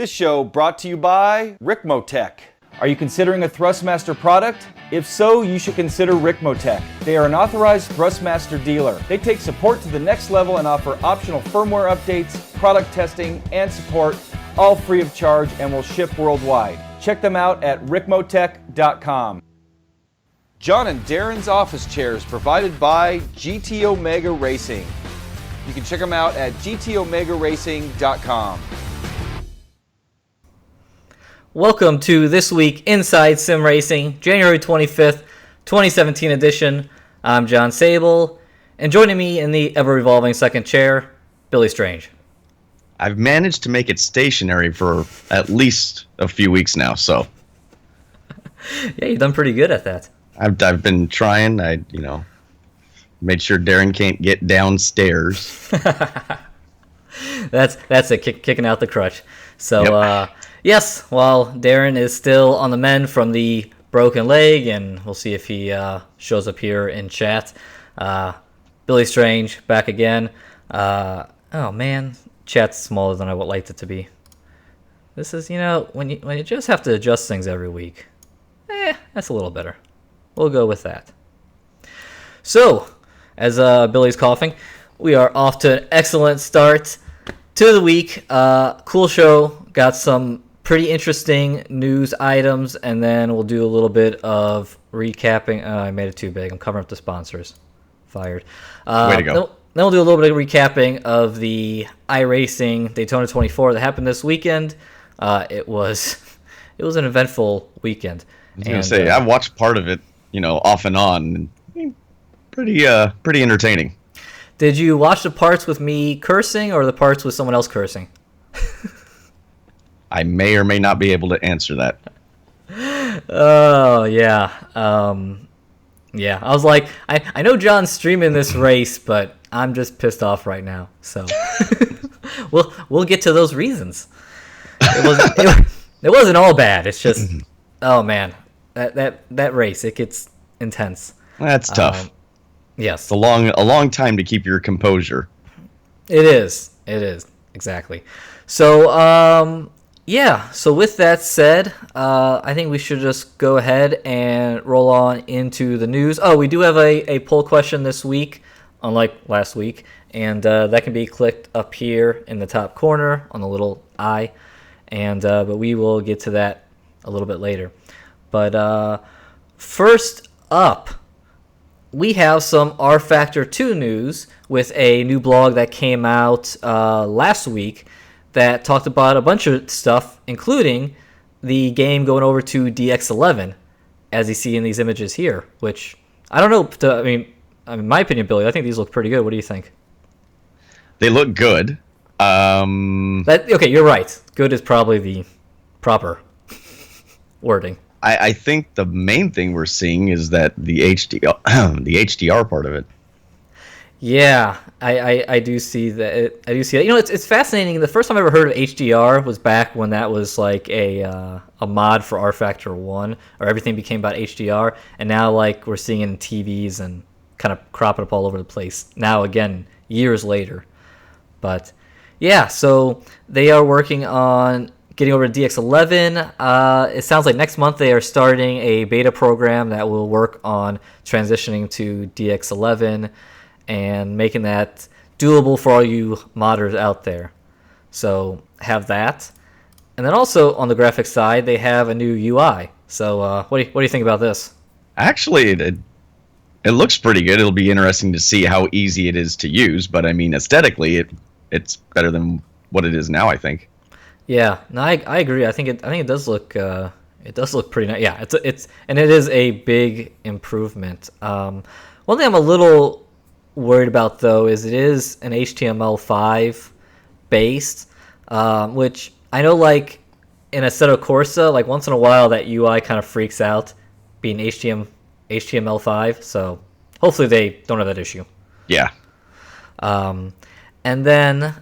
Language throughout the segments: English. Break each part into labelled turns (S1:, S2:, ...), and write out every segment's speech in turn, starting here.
S1: This show brought to you by Ricmotech. Are you considering a Thrustmaster product? If so, you should consider Ricmotech. They are an authorized Thrustmaster dealer. They take support to the next level and offer optional firmware updates, product testing, and support, all free of charge, and will ship worldwide. Check them out at ricmotech.com. John and Darren's office chairs provided by GT Omega Racing. You can check them out at gtomegaracing.com.
S2: Welcome to This Week Inside Sim Racing, January 25th, 2017 edition. I'm John Sable, and joining me in the ever-revolving second chair, Billy Strange.
S3: I've managed to make it stationary for at least a few weeks now, so.
S2: Yeah, you've done pretty good at that.
S3: I've been trying. Made sure Darren can't get downstairs.
S2: That's a kicking out the crutch. So,
S3: Yep.
S2: Yes, while Darren is still on the mend from the broken leg, and we'll see if he shows up here in chat. Billy Strange back again. Oh man, chat's smaller than I would like it to be. This is, when you just have to adjust things every week. That's a little better. We'll go with that. So, as Billy's coughing, we are off to an excellent start to the week. Cool show. Got some pretty interesting news items, and then we'll do a little bit of recapping. I made it too big. I'm covering up the sponsors. Fired.
S3: Way to go.
S2: Then we'll do a little bit of recapping of the iRacing Daytona 24 that happened this weekend. It was an eventful weekend.
S3: I was going to say, I watched part of it, off and on. Pretty entertaining.
S2: Did you watch the parts with me cursing or the parts with someone else cursing?
S3: I may or may not be able to answer that.
S2: Oh, yeah. Yeah, I was like, I know John's streaming this race, but I'm just pissed off right now. So we'll get to those reasons. It wasn't all bad. It's just, oh man, that race, it gets intense.
S3: That's tough.
S2: Yes.
S3: It's a long time to keep your composure.
S2: It is exactly. So so with that said, I think we should just go ahead and roll on into the news. Oh, we do have a poll question this week, unlike last week, and that can be clicked up here in the top corner on the little eye, and but we will get to that a little bit later. But first up, we have some rFactor 2 news with a new blog that came out last week that talked about a bunch of stuff, including the game going over to DX11, as you see in these images here, which I don't know. In my opinion, Billy, I think these look pretty good. What do you think?
S3: They look good.
S2: Okay, you're right. Good is probably the proper wording.
S3: I think the main thing we're seeing is that the HDR part of it.
S2: Yeah, I do see that. I do see that. It's fascinating. The first time I ever heard of HDR was back when that was like a mod for rFactor 1, or everything became about HDR, and now like we're seeing it in TVs and kind of cropping up all over the place. Now again, years later, but yeah. So they are working on getting over to DX11. It sounds like next month they are starting a beta program that will work on transitioning to DX11 and making that doable for all you modders out there. So have that. And then also on the graphics side, they have a new UI. So what do you think about this?
S3: Actually, it looks pretty good. It'll be interesting to see how easy it is to use. But I mean, aesthetically, it's better than what it is now, I think.
S2: Yeah, no, I agree. I think it does look pretty nice. Yeah, it is a big improvement. One thing I'm a little worried about though is it is an HTML5 based, which I know like in Assetto Corsa, like once in a while that UI kind of freaks out being HTML5. So hopefully they don't have that issue.
S3: Yeah.
S2: And then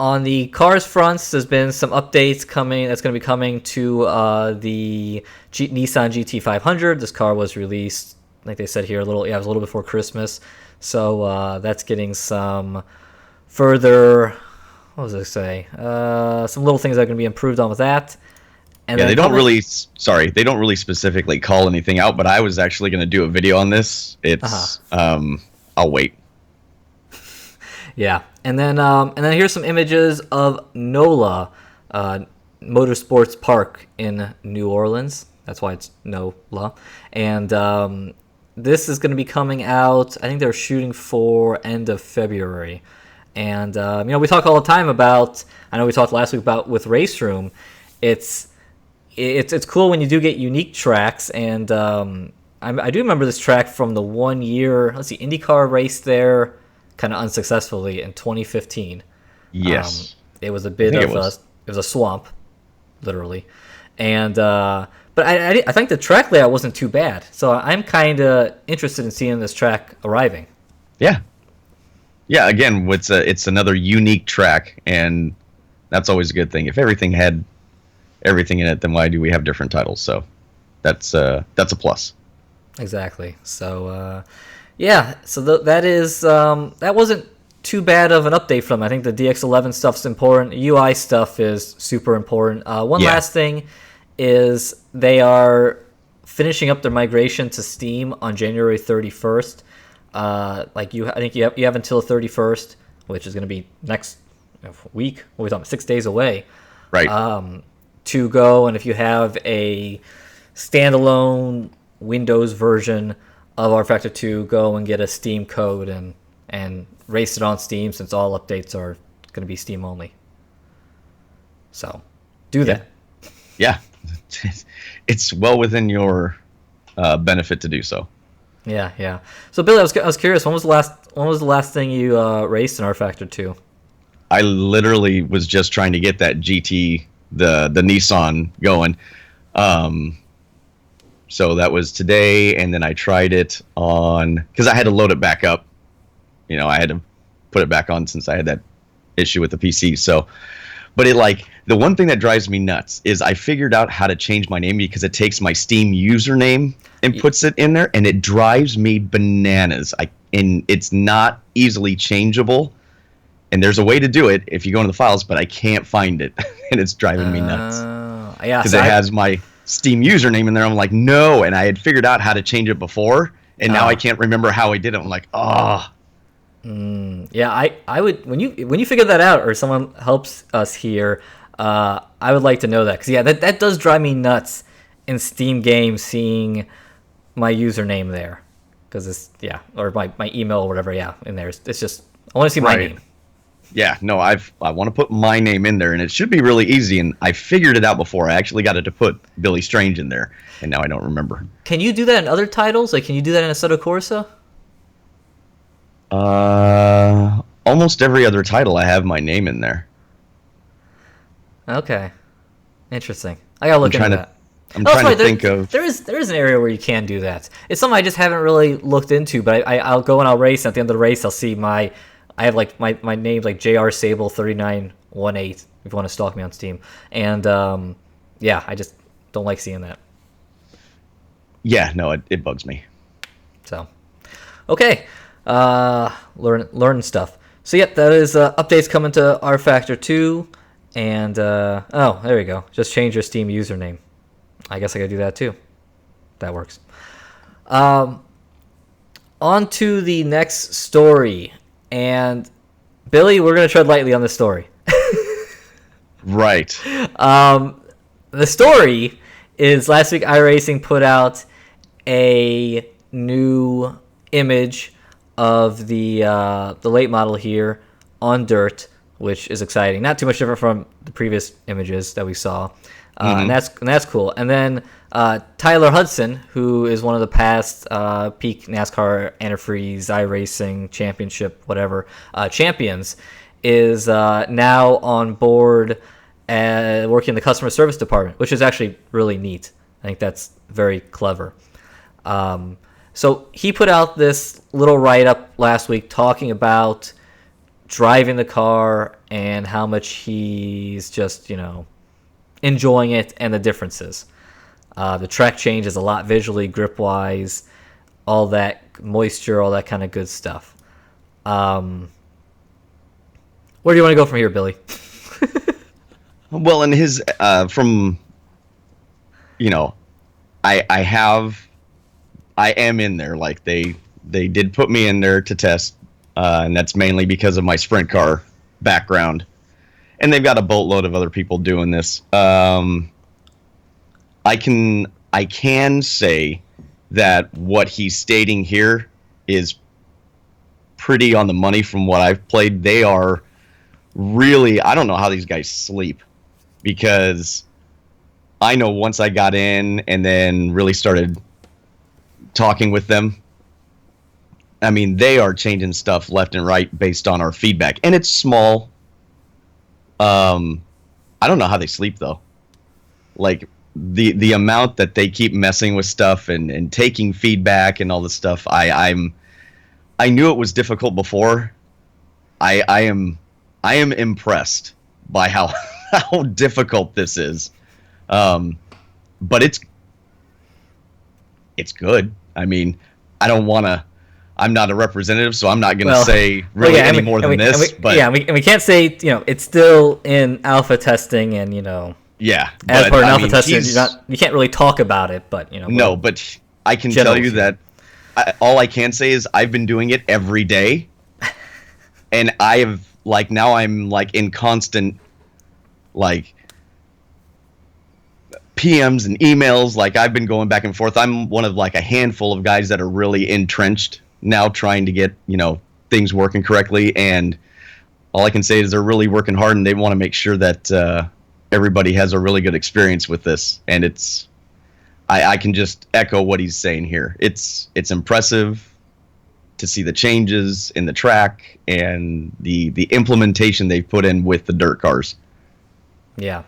S2: on the cars fronts, there's been some updates coming. That's going to be coming to the Nissan GT500. This car was released, like they said here, it was a little before Christmas. So that's getting some further what was I say? Some little things that are going to be improved on with that. And
S3: yeah,
S2: then
S3: they don't really specifically call anything out, but I was actually going to do a video on this. It's I'll wait.
S2: Yeah, and then here's some images of NOLA, Motorsports Park in New Orleans. That's why it's NOLA. And this is going to be coming out, I think they're shooting for end of February. And, we talk all the time about, I know we talked last week about with RaceRoom, it's cool when you do get unique tracks. And I do remember this track from the 1 year, IndyCar race there kind of unsuccessfully in 2015.
S3: Yes.
S2: It was a bit of it was a swamp, literally. And, but I think the track layout wasn't too bad. So I'm kind of interested in seeing this track arriving.
S3: Yeah. Yeah, again, it's another unique track, and that's always a good thing. If everything had everything in it, then why do we have different titles? So that's a plus.
S2: Exactly. So that wasn't too bad of an update from them. I think the DX11 stuff's important. UI stuff is super important. Last thing is they are finishing up their migration to Steam on January 31st. I think you have until the 31st, which is going to be next week. What are we talking? 6 days away.
S3: Right.
S2: To go, and if you have a standalone Windows version of rFactor 2, go and get a Steam code and race it on Steam, since all updates are going to be Steam only. So, do that.
S3: Yeah. It's well within your benefit to do so.
S2: Yeah. So, Billy, I was curious. When was the last thing you raced in rFactor 2?
S3: I literally was just trying to get that GT, the Nissan going. So that was today, and then I tried it on, because I had to load it back up. I had to put it back on since I had that issue with the PC. So, but the one thing that drives me nuts is I figured out how to change my name, because it takes my Steam username and puts it in there, and it drives me bananas. And it's not easily changeable. And there's a way to do it if you go into the files, but I can't find it, and it's driving me nuts.
S2: Yeah,
S3: because it has my Steam username in there. I'm like, no, and I had figured out how to change it before, and now I can't remember how I did it. I'm like,
S2: Yeah, I would, when you figure that out, or someone helps us here, I would like to know that, because that does drive me nuts in Steam games, seeing my username there, because it's or my email or whatever in there. It's just, I want to see my name.
S3: Yeah, no, I want to put my name in there, and it should be really easy, and I figured it out before. I actually got it to put Billy Strange in there, and now I don't remember.
S2: Can you do that in other titles? Can you do that in Assetto Corsa?
S3: Almost every other title I have my name in there.
S2: Okay. Interesting. I gotta look into that.
S3: I'm trying to think of...
S2: There is an area where you can do that. It's something I just haven't really looked into, but I'll go and I'll race, and at the end of the race I'll see I have my name JR Sable 3918 if you want to stalk me on Steam. And I just don't like seeing that.
S3: Yeah, no, it bugs me.
S2: So, okay. Learn stuff. So that is updates coming to rFactor 2, and there we go. Just change your Steam username. I guess I gotta do that too. That works. On to the next story, and Billy, we're gonna tread lightly on this story.
S3: Right.
S2: The story is, last week iRacing put out a new image of the late model here on dirt, which is exciting. Not too much different from the previous images that we saw, and that's cool. And then Tyler Hudson, who is one of the past peak NASCAR antifreeze iRacing championship champions, is now on board working in the customer service department, which is actually really neat. I think that's very clever. So he put out this little write-up last week talking about driving the car and how much he's just, enjoying it and the differences. The track change is a lot visually, grip-wise, all that moisture, all that kind of good stuff. What Where do you want to go from here, Billy?
S3: Well, in his from, I am in there. Like they did put me in there to test, and that's mainly because of my sprint car background. And they've got a boatload of other people doing this. I can say that what he's stating here is pretty on the money from what I've played. They are really, I don't know how these guys sleep, because I know once I got in and then really started talking with them, I mean, they are changing stuff left and right based on our feedback. And it's small. I don't know how they sleep, though. Like, the amount that they keep messing with stuff and taking feedback and all this stuff, I knew it was difficult before. I am impressed by how difficult this is. But it's good. I mean, I'm not a representative, so I'm not going to say really any more than this.
S2: But we can't say, it's still in alpha testing, and
S3: yeah,
S2: as part of alpha testing, you can't really talk about it. But
S3: no, but I can tell you that all I can say is I've been doing it every day, and I have now I'm in constant PMs and emails. I've been going back and forth. I'm one of a handful of guys that are really entrenched now, trying to get things working correctly, and all I can say is they're really working hard, and they want to make sure that everybody has a really good experience with this. And I can just echo what he's saying here. It's impressive to see the changes in the track and the implementation they've put in with the dirt cars.
S2: Yeah.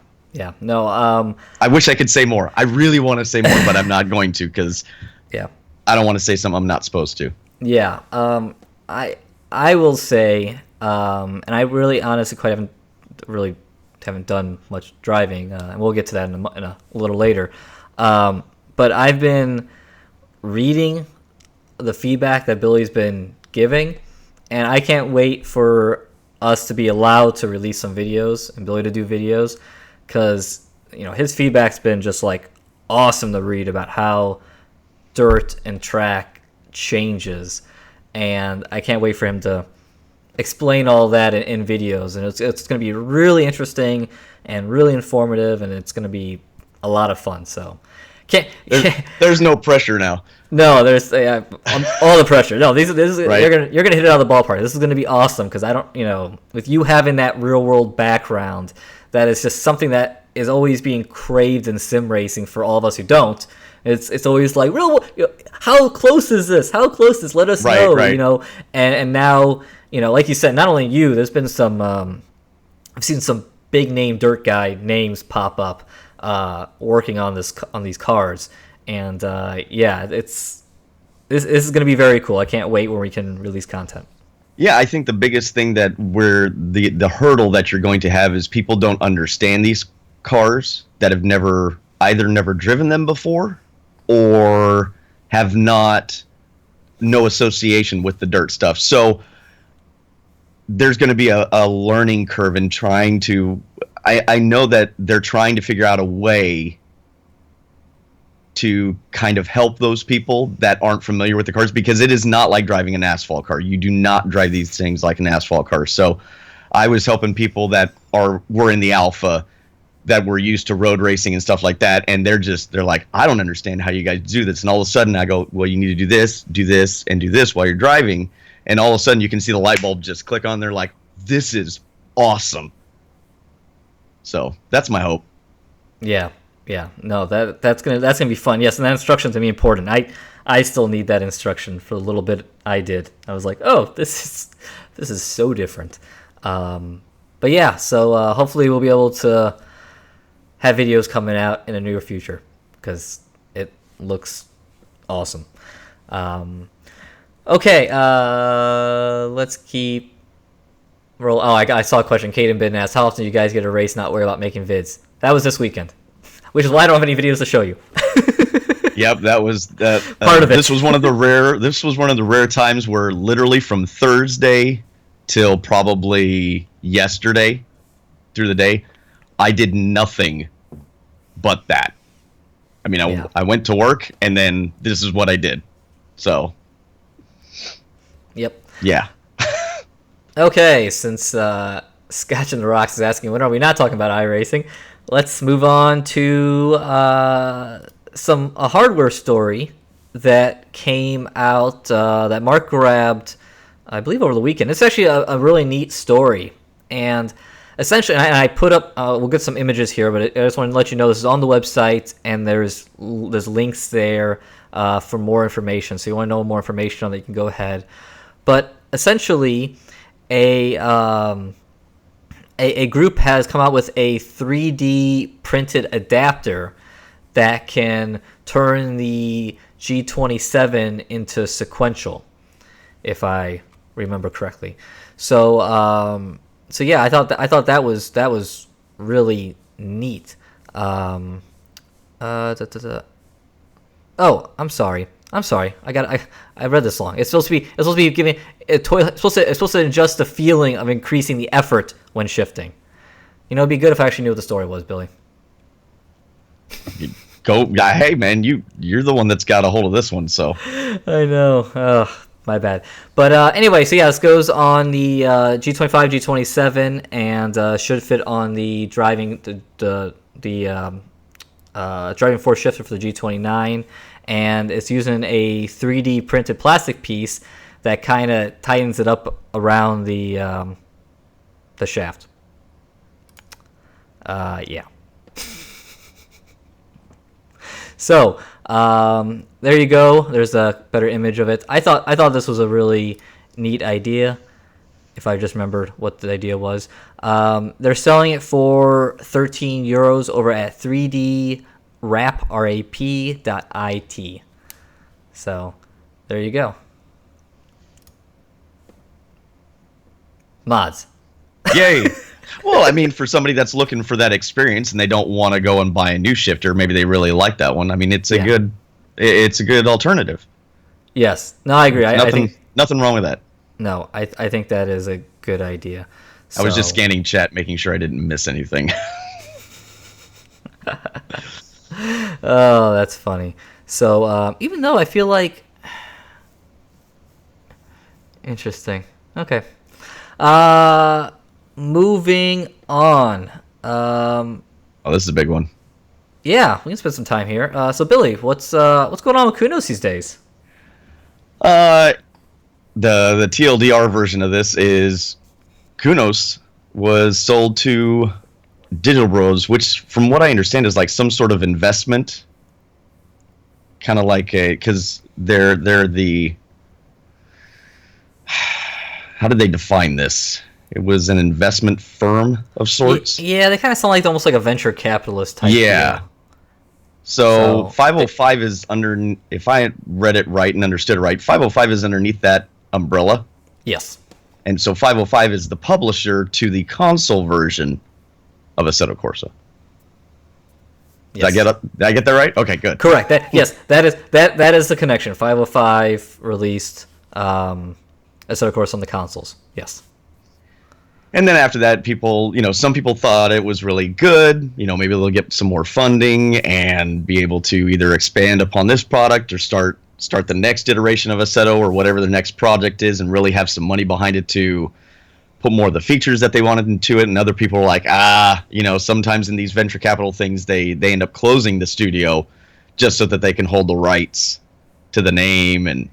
S2: No.
S3: I wish I could say more. I really want to say more, but I'm not going to, because I don't want to say something I'm not supposed to.
S2: Yeah. I will say, and I really honestly haven't done much driving, and we'll get to that in a little later. But I've been reading the feedback that Billy's been giving, and I can't wait for us to be allowed to release some videos and Billy to do videos, because his feedback's been just awesome to read about how dirt and track changes, and I can't wait for him to explain all that in videos, and it's going to be really interesting and really informative, and it's going to be a lot of fun. So
S3: there's no pressure now.
S2: No, there's all the pressure. No, this is
S3: right.
S2: You're gonna hit it out of the ballpark. This is gonna be awesome, because I don't, with you having that real world background, that is just something that is always being craved in sim racing for all of us who don't. It's always how close is this? How close is this? Let us know,
S3: right.
S2: And now, like you said, not only you, there's been some, I've seen some big name dirt guy names pop up, working on these cars, and this is going to be very cool. I can't wait when we can release content.
S3: Yeah, I think the biggest thing that the hurdle that you're going to have is people don't understand these cars that have never driven them before, or have no association with the dirt stuff. So there's going to be a learning curve in trying to. I know that they're trying to figure out a way to kind of help those people that aren't familiar with the cars, because it is not like driving an asphalt car. You do not drive these things like an asphalt car. So I was helping people that were in the alpha, that were used to road racing and stuff like that, and they're like, I don't understand how you guys do this. And all of a sudden I go, well, you need to do this, and do this while you're driving, and all of a sudden you can see the light bulb just click on. They're like, this is awesome. So that's my hope. Yeah.
S2: No, that's gonna be fun. Yes, and that instruction's gonna be important. I still need that instruction for the little bit I did. I was like, oh, this is so different. But yeah, so hopefully we'll be able to have videos coming out in the near future, because it looks awesome. Okay, let's keep roll. Oh, I saw a question. Caden Bidden asked, how often do you guys get a race, not worry about making vids? That was this weekend, which is why I don't have any videos to show you.
S3: Yep, that was part
S2: of it.
S3: This was one of the rare times where literally from Thursday till probably yesterday through the day, I did nothing but that. I mean, I went to work, and then this is what I did. So.
S2: Yep.
S3: Yeah.
S2: Okay, since Scotch and the Rocks is asking, when are we not talking about iRacing? Let's move on to a hardware story that came out that Mark grabbed, I believe, over the weekend. It's actually a really neat story, and essentially, and I put up, we'll get some images here, but I just want to let you know this is on the website, and there's links there for more information. So you want to know more information on that, you can go ahead. But essentially, a group has come out with a 3D printed adapter that can turn the G27 into sequential, if I remember correctly. So yeah, I thought that was really neat. Oh, I'm sorry. I read this wrong. It's supposed to be giving it's supposed to adjust the feeling of increasing the effort when shifting. You know, it'd be good if I actually knew what the story was, Billy.
S3: Hey man, you're the one that's got a hold of this one, so.
S2: I know. Oh, my bad. But anyway, so yeah, this goes on the G25, G27, and should fit on the driving force shifter for the G29, and it's using a 3D printed plastic piece that kind of tightens it up around the shaft. Yeah. So there you go. There's a better image of it. I thought this was a really neat idea, if I just remembered what the idea was. They're selling it for €13 over at 3D rap.it. So there you go. Mods.
S3: Yay. Well, I mean, for somebody that's looking for that experience and they don't want to go and buy a new shifter, maybe they really like that one. I mean, it's a good alternative.
S2: Yes. No, I agree. I think
S3: nothing wrong with that.
S2: No, I think that is a good idea.
S3: I was just scanning chat, making sure I didn't miss anything.
S2: Oh, that's funny. So even though I feel like interesting. Okay. Moving on.
S3: Oh, this is a big one.
S2: Yeah, we can spend some time here. So Billy, what's going on with Kunos these days?
S3: The TLDR version of this is Kunos was sold to Digital Bros, which from what I understand is like some sort of investment, kind of like because they're the how did they define this? It was an investment firm of sorts.
S2: Yeah, they kind of sound like almost like a venture capitalist type.
S3: Yeah.
S2: Deal.
S3: So 505 is under, if I read it right and understood it right, 505 is underneath that umbrella.
S2: Yes.
S3: And so 505 is the publisher to the console version of Assetto Corsa.
S2: Yes.
S3: Did I get that right? Okay, good.
S2: Correct. That is the connection. 505 released Assetto Corsa on the consoles. Yes.
S3: And then after that, some people thought it was really good. Maybe they'll get some more funding and be able to either expand upon this product or start the next iteration of Assetto or whatever their next project is and really have some money behind it to put more of the features that they wanted into it. And other people were like, sometimes in these venture capital things, they end up closing the studio just so that they can hold the rights to the name. And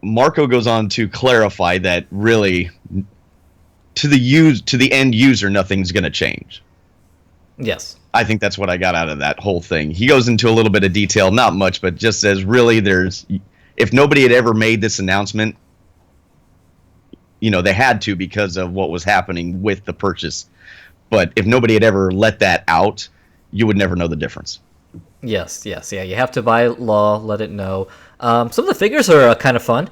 S3: Marco goes on to clarify that really, to the end user, nothing's going to change.
S2: Yes.
S3: I think that's what I got out of that whole thing. He goes into a little bit of detail, not much, but just says really if nobody had ever made this announcement, they had to because of what was happening with the purchase. But if nobody had ever let that out, you would never know the difference.
S2: Yes. Yeah. You have to by law let it know. Some of the figures are kind of fun.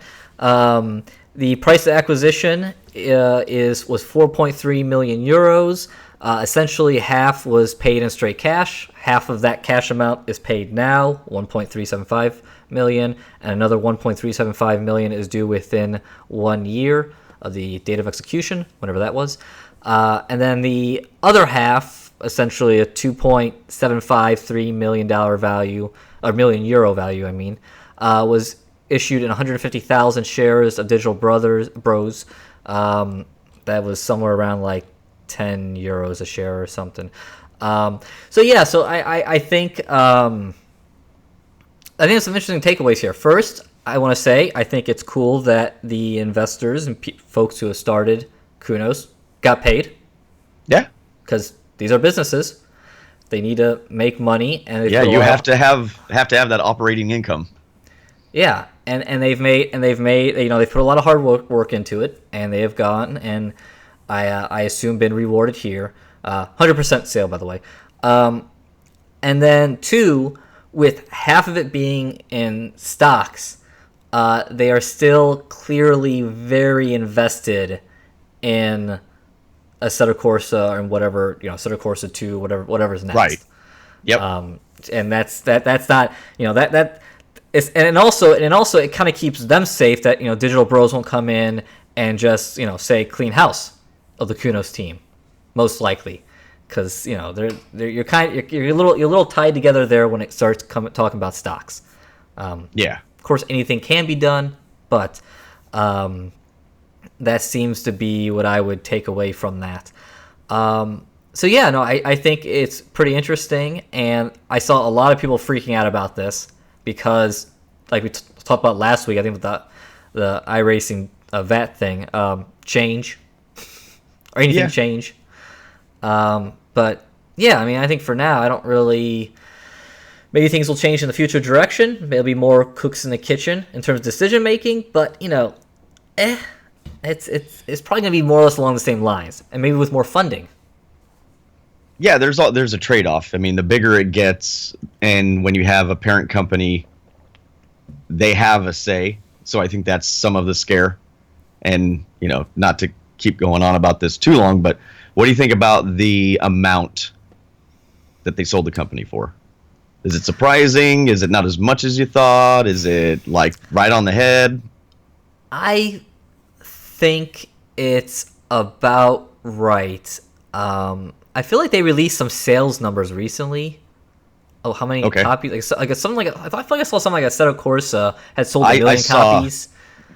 S2: The price of acquisition was 4.3 million euros. Essentially, half was paid in straight cash. Half of that cash amount is paid now, 1.375 million, and another 1.375 million is due within 1 year of the date of execution, whenever that was. And then the other half, essentially a $2.753 million value, or million euro value, I mean, was issued in 150,000 shares of Digital Bros. That was somewhere around like 10 euros a share or something. So I think some interesting takeaways here. First, I want to say I think it's cool that the investors and folks who have started Kunos got paid.
S3: Yeah,
S2: because these are businesses. They need to make money, and
S3: you have to have that operating income. Yeah,
S2: and they've made they've put a lot of hard work into it, and they have gone and I assume been rewarded here. 100% sale, by the way. And then two, with half of it being in stocks, they are still clearly very invested in Assetto Corsa and whatever, Assetto Corsa 2, whatever's next.
S3: Right. Yep.
S2: And that's not, that is, and also it kind of keeps them safe that, Digital Bros won't come in and just, say clean house of the Kunos team, most likely. Because you're a little tied together there when it starts talking about stocks.
S3: Yeah.
S2: Of course, anything can be done, but that seems to be what I would take away from that. I think it's pretty interesting, and I saw a lot of people freaking out about this because, like we talked about last week, I think with the iRacing VAT thing, change or anything change. But yeah, I think for now, I don't really. Maybe things will change in the future direction. There'll be more cooks in the kitchen in terms of decision making. But it's probably gonna be more or less along the same lines, and maybe with more funding.
S3: Yeah, there's a trade-off. The bigger it gets, and when you have a parent company, they have a say. So I think that's some of the scare. And not to keep going on about this too long, but what do you think about the amount that they sold the company for? Is it surprising? Is it not as much as you thought? Is it like right on the head?
S2: I think it's about right. I feel like they released some sales numbers recently. Oh, how many copies? I feel like I saw something like Assetto Corsa had sold 1 million copies.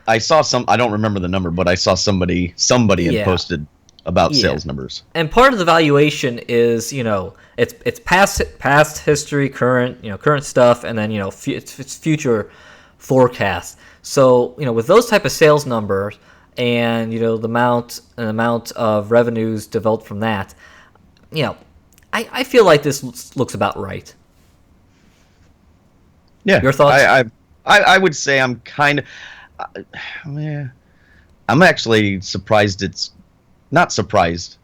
S3: I saw some. I don't remember the number, but I saw somebody had posted about sales numbers. And
S2: part of the valuation is, it's past history, current stuff, and then it's future forecast. So with those type of sales numbers and the amount of revenues developed from that, I feel like this looks about right.
S3: Yeah.
S2: Your thoughts?
S3: I would say I'm kind of. I'm actually surprised. It's not surprised.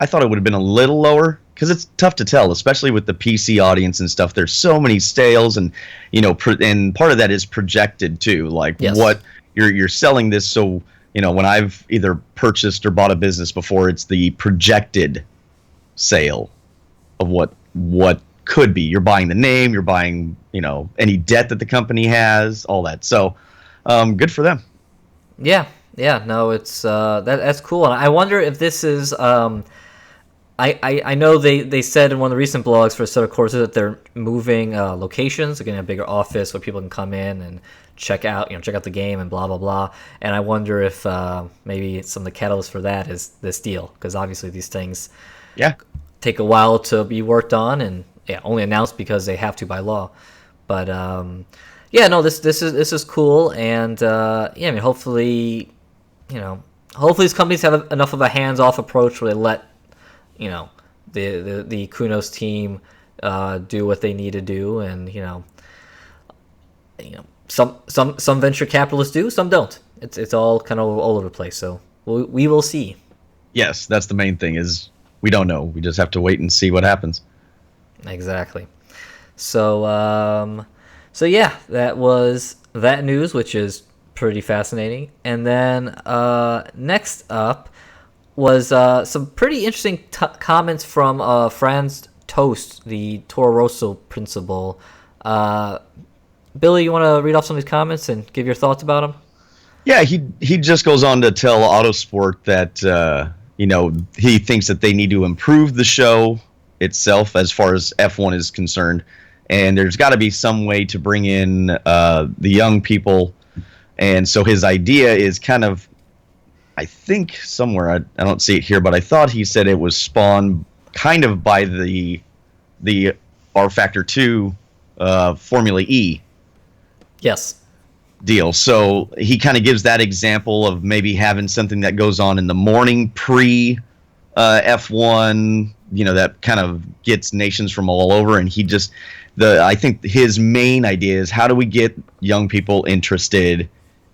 S3: I thought it would have been a little lower because it's tough to tell, especially with the PC audience and stuff. There's so many sales, and and part of that is projected too. Like what you're selling this, so when I've either purchased or bought a business before, it's the projected sale of what could be. You're buying the name, you're buying any debt that the company has, all that. So good for them.
S2: Yeah, no, it's that's cool, and I wonder if this is. I know they said in one of the recent blogs for Assetto Corsa that they're moving locations, they're getting a bigger office where people can come in and check out the game and blah blah blah. And I wonder if maybe some of the catalyst for that is this deal, because obviously these things take a while to be worked on and only announced because they have to by law. But this is cool, and hopefully these companies have enough of a hands-off approach where they let the Kunos team do what they need to do, and some venture capitalists do, some don't. It's all kind of all over the place. So we will see.
S3: Yes, that's the main thing, is we don't know. We just have to wait and see what happens.
S2: Exactly. So that was that news, which is pretty fascinating. And then next up was some pretty interesting comments from Franz Tost, the Toro Rosso principal. Billy, you want to read off some of these comments and give your thoughts about them?
S3: Yeah, he just goes on to tell Autosport that he thinks that they need to improve the show itself as far as F1 is concerned, and there's got to be some way to bring in the young people. And so his idea is kind of, I think somewhere, I don't see it here, but I thought he said it was spawned kind of by the rFactor 2 Formula E.
S2: Yes.
S3: Deal. So he kind of gives that example of maybe having something that goes on in the morning pre F1, that kind of gets nations from all over. And I think his main idea is, how do we get young people interested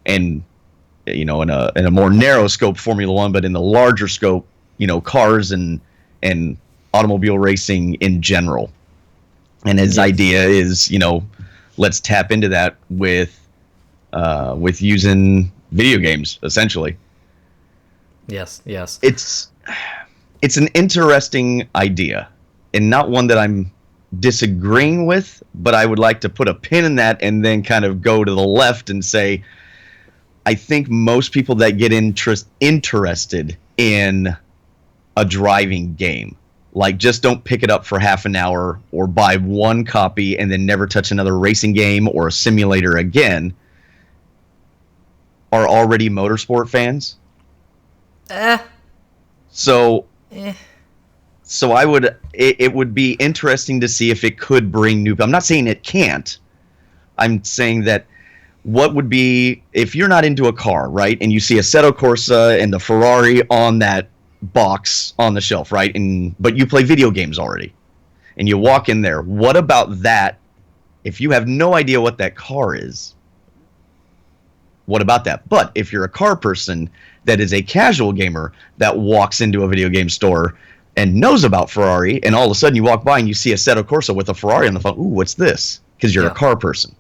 S3: in in a more narrow scope Formula One, but in the larger scope, cars and automobile racing in general. And his idea is, let's tap into that with using video games, essentially.
S2: Yes.
S3: It's an interesting idea, and not one that I'm disagreeing with, but I would like to put a pin in that and then kind of go to the left and say, I think most people that get interested in a driving game, like, just don't pick it up for half an hour or buy one copy and then never touch another racing game or a simulator again, are already motorsport fans. So it would be interesting to see if it could bring new. I'm not saying it can't. I'm saying that what would be, if you're not into a car, right, and you see a Assetto Corsa and the Ferrari on that box on the shelf, right, but you play video games already, and you walk in there, what about that? If you have no idea what that car is, what about that? But if you're a car person that is a casual gamer that walks into a video game store and knows about Ferrari, and all of a sudden you walk by and you see a Assetto Corsa with a Ferrari on the front, ooh, what's this? Because you're a car person.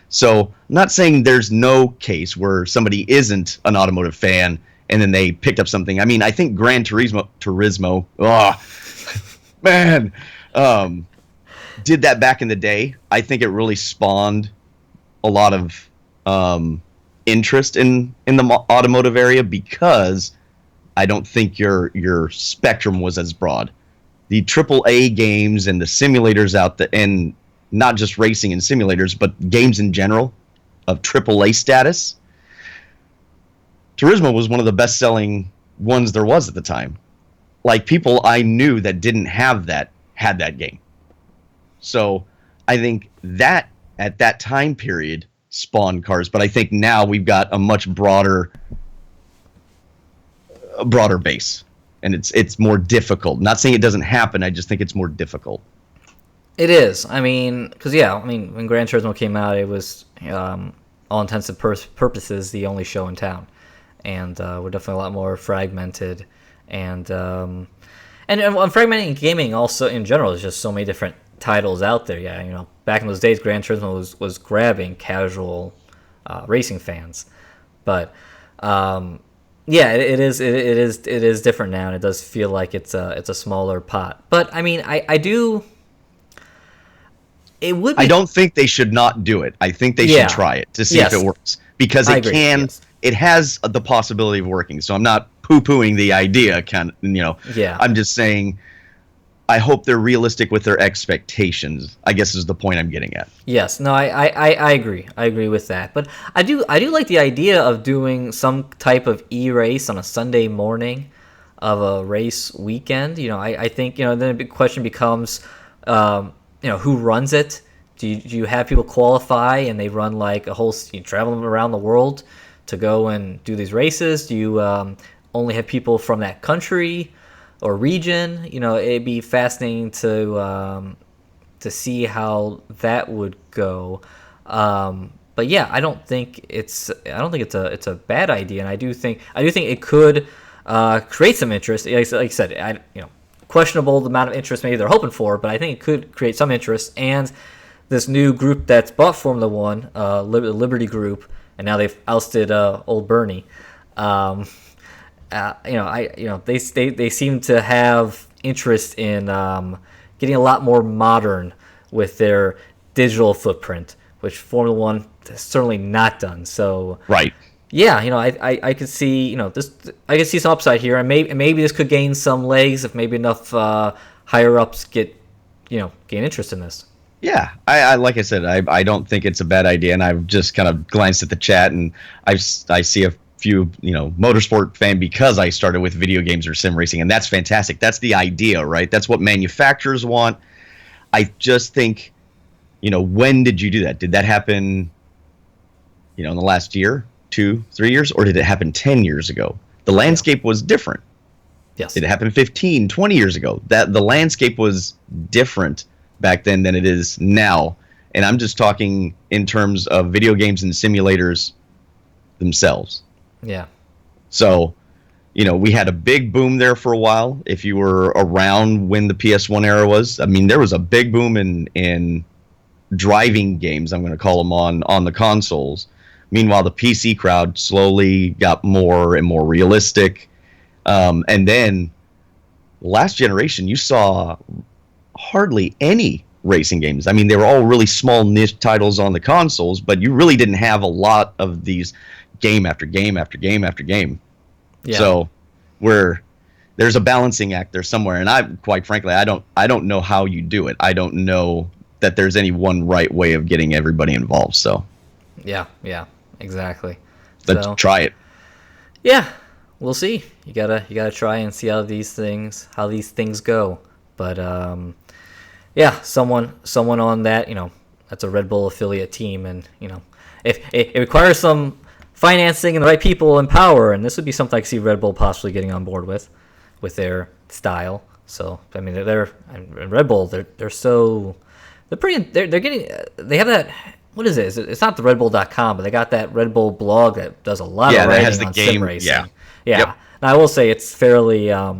S3: So I'm not saying there's no case where somebody isn't an automotive fan and then they picked up something. I mean, I think Gran Turismo, did that back in the day. I think it really spawned a lot of interest in the automotive area, because I don't think your spectrum was as broad. The AAA games and the simulators out there, and not just racing and simulators, but games in general of AAA status, Turismo was one of the best-selling ones there was at the time. Like, people I knew that didn't have that had that game. So I think that at that time period spawned cars, but I think now we've got a much broader base, and it's more difficult. Not saying it doesn't happen, I just think it's more difficult.
S2: It is. I mean, because when Gran Turismo came out, it was all intents and purposes the only show in town, and we're definitely a lot more fragmented, and fragmenting gaming also in general is just so many different titles out there. Yeah, back in those days, Gran Turismo was grabbing casual racing fans, but it is different now, and it does feel like it's a smaller pot. But I mean, I do. It would be,
S3: I don't think they should not do it. I think they should try it to see if it works, because it can. Yes. It has the possibility of working. So I'm not poo-pooing the idea. I'm just saying, I hope they're realistic with their expectations, I guess, is the point I'm getting at.
S2: Yes, no, I agree. I agree with that. But I do like the idea of doing some type of e-race on a Sunday morning of a race weekend. I think, then a big question becomes, who runs it? Do you have people qualify and they run like a whole, travel them around the world to go and do these races? Do you only have people from that country or region? It'd be fascinating to see how that would go. But yeah, I don't think it's a bad idea, and I do think it could create some interest. Like I said, questionable the amount of interest maybe they're hoping for, but I think it could create some interest. And this new group that's bought Formula One, Liberty Group, and now they've ousted old Bernie. They seem to have interest in getting a lot more modern with their digital footprint, which Formula One has certainly not done. So
S3: Right.
S2: yeah, I could see, I could see some upside here, and maybe this could gain some legs if maybe enough higher ups gain interest in this.
S3: Yeah, I like I said, I don't think it's a bad idea, and I've just kind of glanced at the chat, and I see a few motorsport fan because I started with video games or sim racing, and that's fantastic. That's the idea, right? That's what manufacturers want. I just think, when did you do that? Did that happen, in the last year, 2, 3 years, or did it happen 10 years ago? The landscape was different.
S2: Yes.
S3: It happened 15, 20 years ago. That the landscape was different back then than it is now. And I'm just talking in terms of video games and simulators themselves.
S2: Yeah.
S3: So, we had a big boom there for a while. If you were around when the PS1 era was, I mean, there was a big boom in driving games, I'm going to call them, on the consoles. Meanwhile, the PC crowd slowly got more and more realistic. And then last generation, you saw hardly any racing games. I mean, they were all really small niche titles on the consoles, but you really didn't have a lot of these game after game after game after game. Yeah. So there's a balancing act there somewhere, and quite frankly, I don't know how you do it. I don't know that there's any one right way of getting everybody involved. So
S2: yeah, exactly.
S3: Let's try it.
S2: Yeah, we'll see. You gotta try and see how these things go. But yeah, someone on that, that's a Red Bull affiliate team, and if it requires some financing and the right people in power, and this would be something I could see Red Bull possibly getting on board with their style. So I mean, they're Red Bull. They have that. What is it? It's not the RedBull.com, but they got that Red Bull blog that does a lot of writing on sim racing. Yeah. Yep. Now, I will say it's fairly, I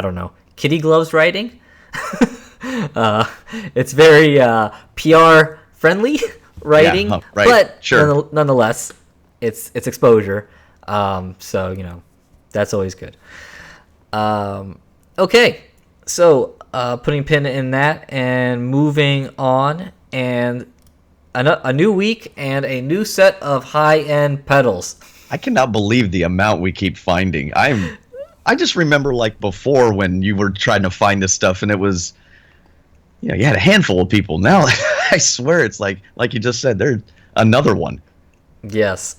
S2: don't know, kitty gloves writing. It's very PR friendly writing, right. But sure. Nonetheless, it's exposure. So that's always good. Okay, so putting a pin in that and moving on. And a new week and a new set of high-end pedals.
S3: I cannot believe the amount we keep finding. I just remember like before when you were trying to find this stuff and it was, you had a handful of people. Now I swear it's like you just said, there's another one.
S2: Yes.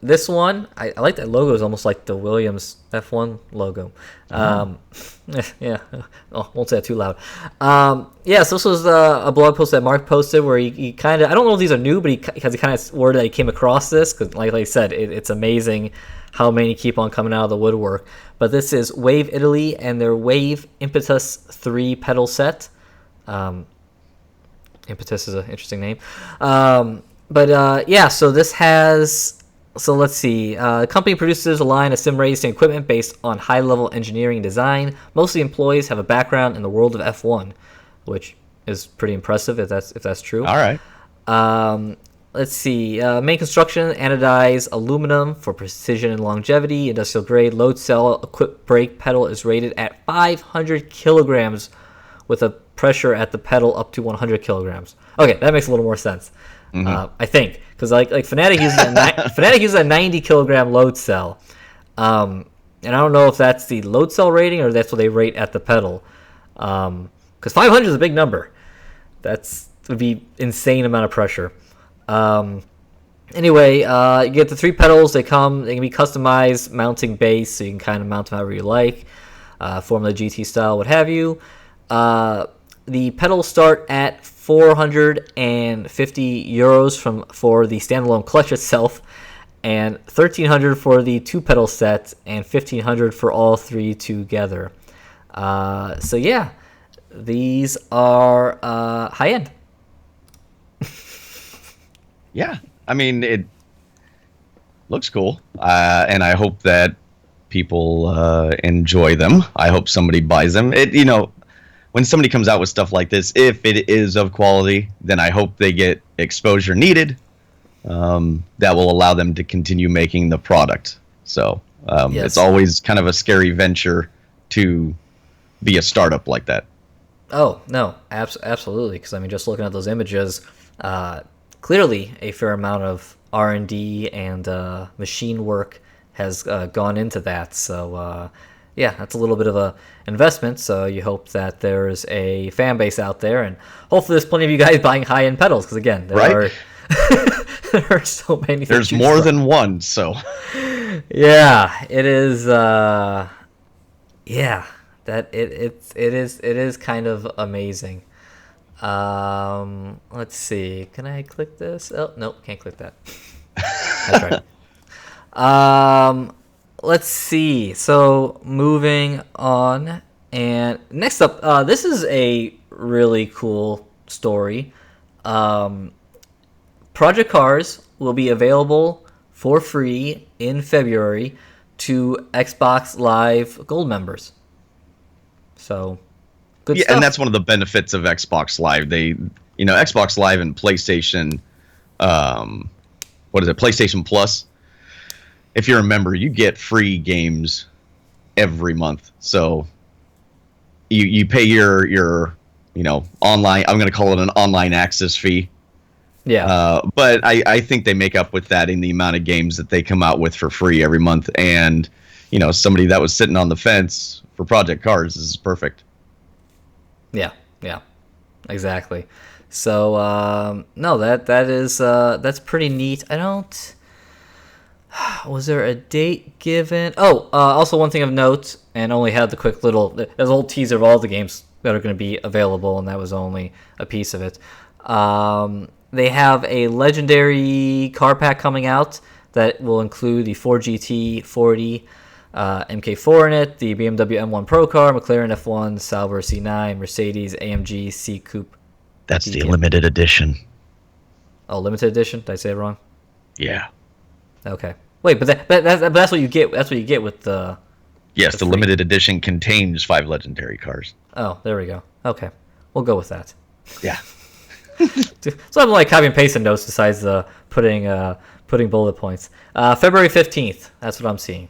S2: This one, I like that logo. Is almost like the Williams F1 logo. Yeah. Oh, won't say that too loud. Yeah, so this was a blog post that Mark posted where he kind of, I don't know if these are new, but he kind of swore that he came across this because, like I said, it's amazing how many keep on coming out of the woodwork. But this is Wave Italy and their Wave Impetus 3 pedal set. Impetus is an interesting name. But yeah, so this has, so let's see. The company produces a line of sim racing equipment based on high-level engineering and design. Most of the employees have a background in the world of F1, which is pretty impressive if that's true.
S3: All right.
S2: Let's see. Main construction, anodized aluminum for precision and longevity. Industrial grade load cell equipped brake pedal is rated at 500 kilograms with a pressure at the pedal up to 100 kilograms. Okay, that makes a little more sense. Mm-hmm. I think, because like Fnatic uses a 90 kilogram load cell, and I don't know if that's the load cell rating or that's what they rate at the pedal, because 500 is a big number. Would be insane amount of pressure. Anyway, you get the 3 pedals. They can be customized mounting base, so you can kind of mount them however you like, Formula GT style, what have you. The pedals start at 450 euros for the standalone clutch itself, and 1,300 for the 2 pedal set, and 1,500 for all 3 together. So yeah, these are high end.
S3: Yeah, I mean, it looks cool, and I hope that people enjoy them. I hope somebody buys them. When somebody comes out with stuff like this, if it is of quality, then I hope they get exposure needed that will allow them to continue making the product. So yes. It's always kind of a scary venture to be a startup like that.
S2: Oh, no, absolutely. Because, I mean, just looking at those images, clearly a fair amount of R&D and machine work has gone into that. So yeah, that's a little bit of a investment. So you hope that there's a fan base out there, and hopefully there's plenty of you guys buying high-end pedals, because again, there are there are so many.
S3: There's more than one, so
S2: yeah, it is. Yeah, that it is kind of amazing. Let's see. Can I click this? Oh, no, can't click that. That's right. Let's see. So moving on, and next up, this is a really cool story. Project Cars will be available for free in February to Xbox Live Gold members. So, good stuff.
S3: And that's one of the benefits of Xbox Live. They, Xbox Live and PlayStation, PlayStation Plus. If you're a member, you get free games every month. So you pay your online. I'm going to call it an online access fee.
S2: Yeah.
S3: But I think they make up with that in the amount of games that they come out with for free every month. And somebody that was sitting on the fence for Project Cars, this is perfect.
S2: Yeah, exactly. So no, that's pretty neat. I don't. Was there a date given? Oh, also one thing of note, and only had the quick little. There's a whole teaser of all the games that are going to be available, and that was only a piece of it. They have a legendary car pack coming out that will include the Ford GT40 MK4 in it, the BMW M1 Pro car, McLaren F1, Sauber C9, Mercedes AMG C Coupe.
S3: That's the limited edition.
S2: Oh, limited edition? Did I say it wrong?
S3: Yeah.
S2: Okay. Wait, but that's what you get. That's what you get with the.
S3: Yes, the limited edition contains 5 legendary cars.
S2: Oh, there we go. Okay, we'll go with that.
S3: Yeah.
S2: So I'm like copy and pasting notes besides putting bullet points. February 15th. That's what I'm seeing.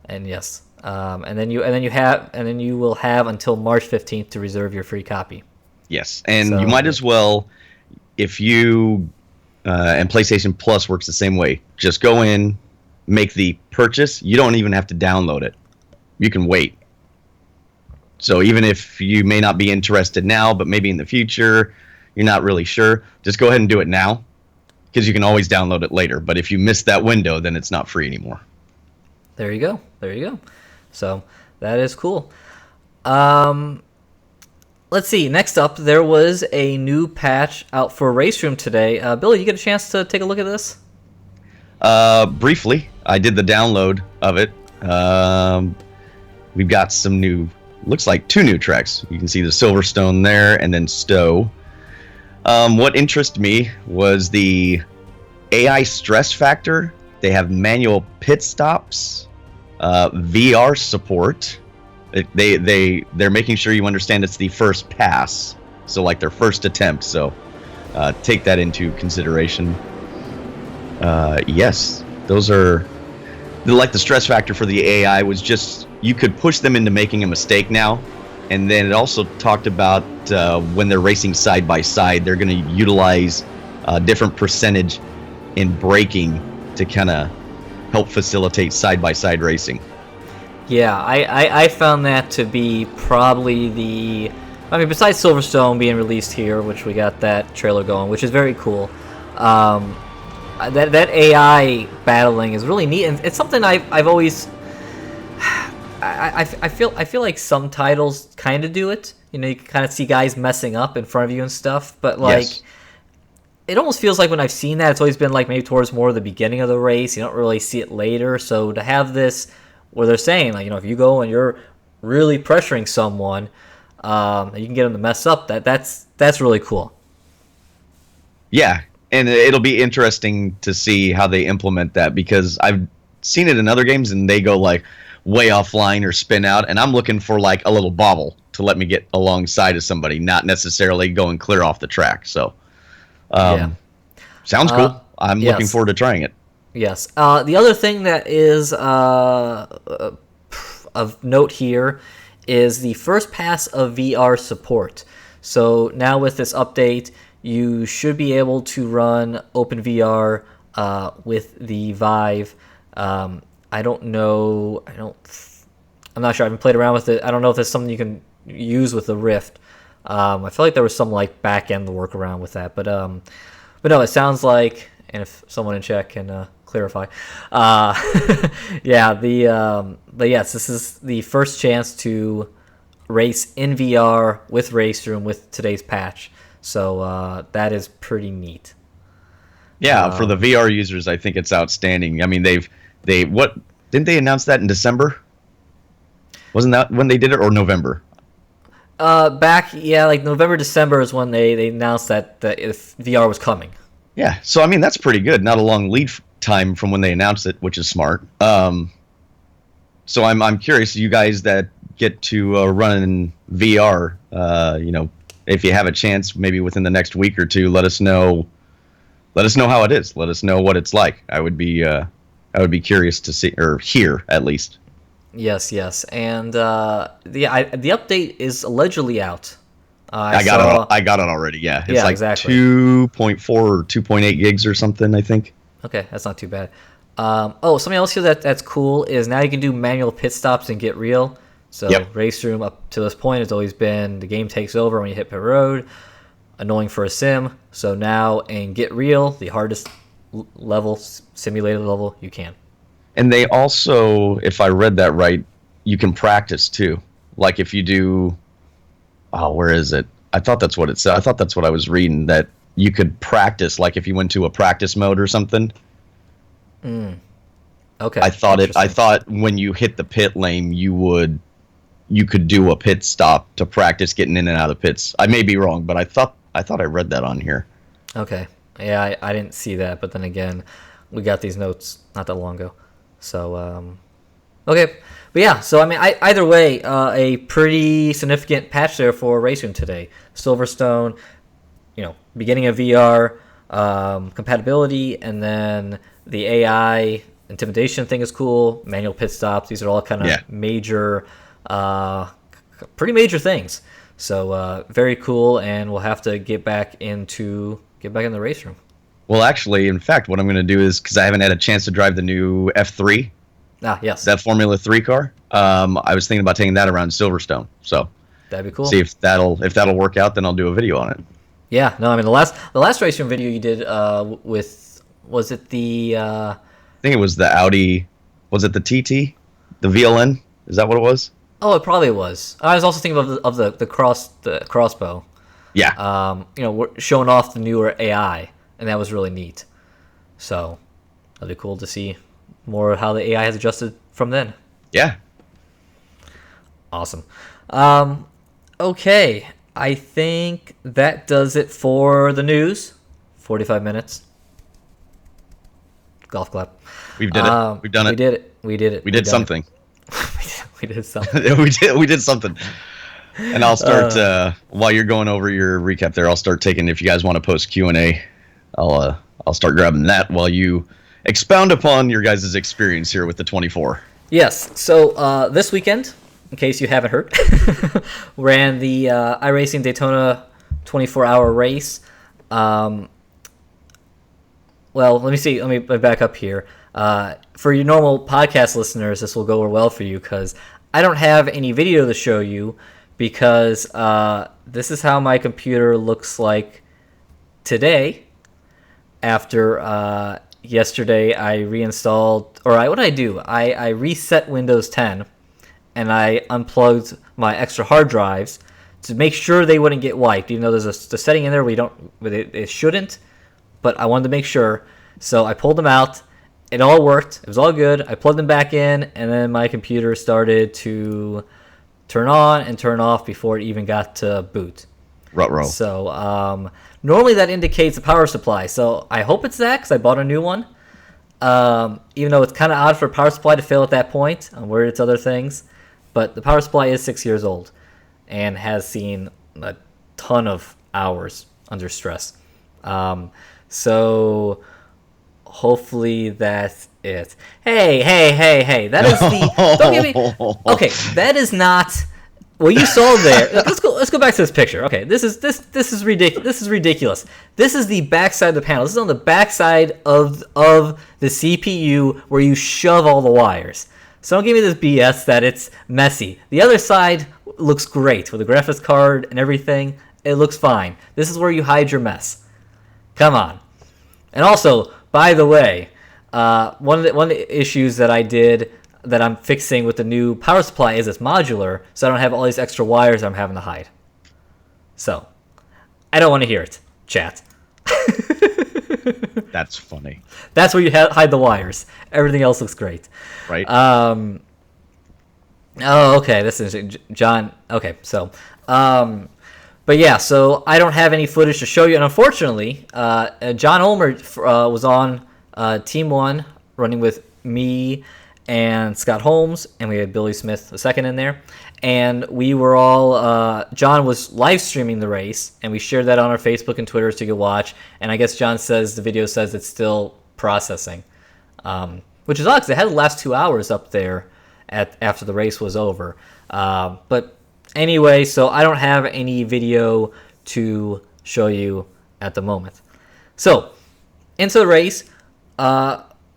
S2: And yes, and then you will have until March 15th to reserve your free copy.
S3: Yes, and you might as well, if you and PlayStation Plus works the same way. Just go in, make the purchase. You don't even have to download it. You can wait. So even if you may not be interested now, but maybe in the future, you're not really sure, just go ahead and do it now, because you can always download it later. But if you miss that window, then it's not free anymore.
S2: There you go. So that is cool. Let's see. Next up, there was a new patch out for RaceRoom today. Billy, you get a chance to take a look at this?
S3: Briefly, I did the download of it. We've got some new, looks like 2 new tracks. You can see the Silverstone there, and then Stowe. What interested me was the AI stress factor. They have manual pit stops, VR support. They're making sure you understand it's the first pass, so like their first attempt. So take that into consideration. Yes, those are like the stress factor for the AI was just you could push them into making a mistake now, and then it also talked about when they're racing side by side, they're going to utilize a different percentage in braking to kind of help facilitate side by side racing.
S2: Yeah, I found that to be probably besides Silverstone being released here, which we got that trailer going, which is very cool. That AI battling is really neat, and it's something I've always. I feel like some titles kind of do it. You can kind of see guys messing up in front of you and stuff, but
S3: Yes.
S2: It almost feels like when I've seen that, it's always been like maybe towards more the beginning of the race. You don't really see it later. So to have this where they're saying, if you go and you're really pressuring someone, you can get them to mess up. That's really cool.
S3: Yeah, and it'll be interesting to see how they implement that, because I've seen it in other games and they go like way offline or spin out, and I'm looking for like a little bobble to let me get alongside of somebody, not necessarily going clear off the track. So sounds cool. I'm looking forward to trying it.
S2: Yes. The other thing that is of note here is the first pass of VR support. So now with this update, you should be able to run OpenVR with the Vive. I don't know. I'm not sure. I haven't played around with it. I don't know if there's something you can use with the Rift. I feel like there was some like back end workaround with that, but no, it sounds like, and if someone in chat can clarify, yeah, but yes, this is the first chance to race in VR with RaceRoom with today's patch, so that is pretty neat.
S3: Yeah, for the VR users, I think it's outstanding. I mean, what didn't they announce that in December? Wasn't that when they did it, or November?
S2: Like November, December is when they announced that if VR was coming.
S3: Yeah, so I mean that's pretty good. Not a long lead time from when they announced it, which is smart. So I'm curious, you guys that get to run in VR, if you have a chance, maybe within the next week or two, let us know. Let us know how it is. Let us know what it's like. I would be curious to see or hear at least.
S2: Yes, and the update is allegedly out.
S3: I got it already. Yeah, it's like
S2: exactly.
S3: 2.4 or 2.8 gigs or something, I think.
S2: Okay, that's not too bad. Something else here that's cool is now you can do manual pit stops and get real. So RaceRoom up to this point has always been the game takes over when you hit pit road. Annoying for a sim. So now in Get Real, the hardest level, simulated level, you can.
S3: And they also, if I read that right, you can practice too. Like if you do, where is it? I thought that's what it said. I thought that's what I was reading, that you could practice, like if you went to a practice mode or something.
S2: Okay.
S3: I thought when you hit the pit lane, you could do a pit stop to practice getting in and out of pits. I may be wrong, but I thought I read that on here.
S2: Okay. Yeah, I didn't see that, but then again, we got these notes not that long ago. So, okay. But yeah, so I mean, either way, a pretty significant patch there for racing today. Silverstone, beginning of VR, compatibility, and then the AI intimidation thing is cool. Manual pit stops. These are all kind of major, pretty major things. So very cool, and we'll have to get back in the race room.
S3: Well, actually, in fact, what I'm going to do is, because I haven't had a chance to drive the new F3.
S2: Yes.
S3: That Formula 3 car. I was thinking about taking that around Silverstone. So
S2: that'd be cool.
S3: See if that'll work out, then I'll do a video on it.
S2: Yeah, no, I mean the last racing video you did was it the
S3: I think it was the Audi, was it the TT? The VLN? Is that what it was?
S2: Oh, it probably was. I was also thinking of the crossbow.
S3: Yeah.
S2: We're showing off the newer AI, and that was really neat. So that'd be cool to see more of how the AI has adjusted from then.
S3: Yeah.
S2: Awesome. Okay, I think that does it for the news. 45 minutes. Golf clap.
S3: We've did it. We've done it.
S2: We did it.
S3: We did something.
S2: We did something.
S3: we did something. And I'll start while you're going over your recap there. I'll start taking, if you guys want to post Q&A, I'll start grabbing that while you expound upon your guys' experience here with the 24.
S2: Yes. So this weekend, in case you haven't heard, ran the iRacing Daytona 24-hour race. Well, let me see. Let me back up here. For your normal podcast listeners, this will go well for you because I don't have any video to show you because this is how my computer looks like today. After yesterday, I reinstalled, what did I do? I reset Windows 10, and I unplugged my extra hard drives to make sure they wouldn't get wiped. Even though there's a setting in there where it shouldn't, but I wanted to make sure. So I pulled them out. It all worked. It was all good. I plugged them back in, and then my computer started to turn on and turn off before it even got to boot.
S3: Ruh-roh.
S2: So normally that indicates a power supply. So I hope it's that because I bought a new one. Even though it's kind of odd for a power supply to fail at that point. I'm worried it's other things. But the power supply is 6 years old and has seen a ton of hours under stress. So hopefully that's it. Hey. That is the... Don't get me... Okay, that is not Well, you saw there. Let's go back to this picture. Okay, this is ridiculous. This is ridiculous. This is the backside of the panel. This is on the backside of the CPU where you shove all the wires. So don't give me this BS that it's messy. The other side looks great with the graphics card and everything. It looks fine. This is where you hide your mess. Come on. And also, by the way, one of the issues that I'm fixing with the new power supply is it's modular, so I don't have all these extra wires I'm having to hide. So, I don't want to hear it, chat.
S3: That's funny.
S2: That's where you hide the wires. Everything else looks great.
S3: Right.
S2: Oh, okay. This is John. Okay, so, but yeah, so I don't have any footage to show you, and unfortunately, John Ulmer was on Team 1 running with me and Scott Holmes, and we had Billy Smith the second in there, and we were all John was live streaming the race, and we shared that on our Facebook and Twitter so you could watch. And I guess John says the video says it's still processing, which is odd because it had the last 2 hours up there after the race was over. But anyway, so I don't have any video to show you at the moment. So into the race,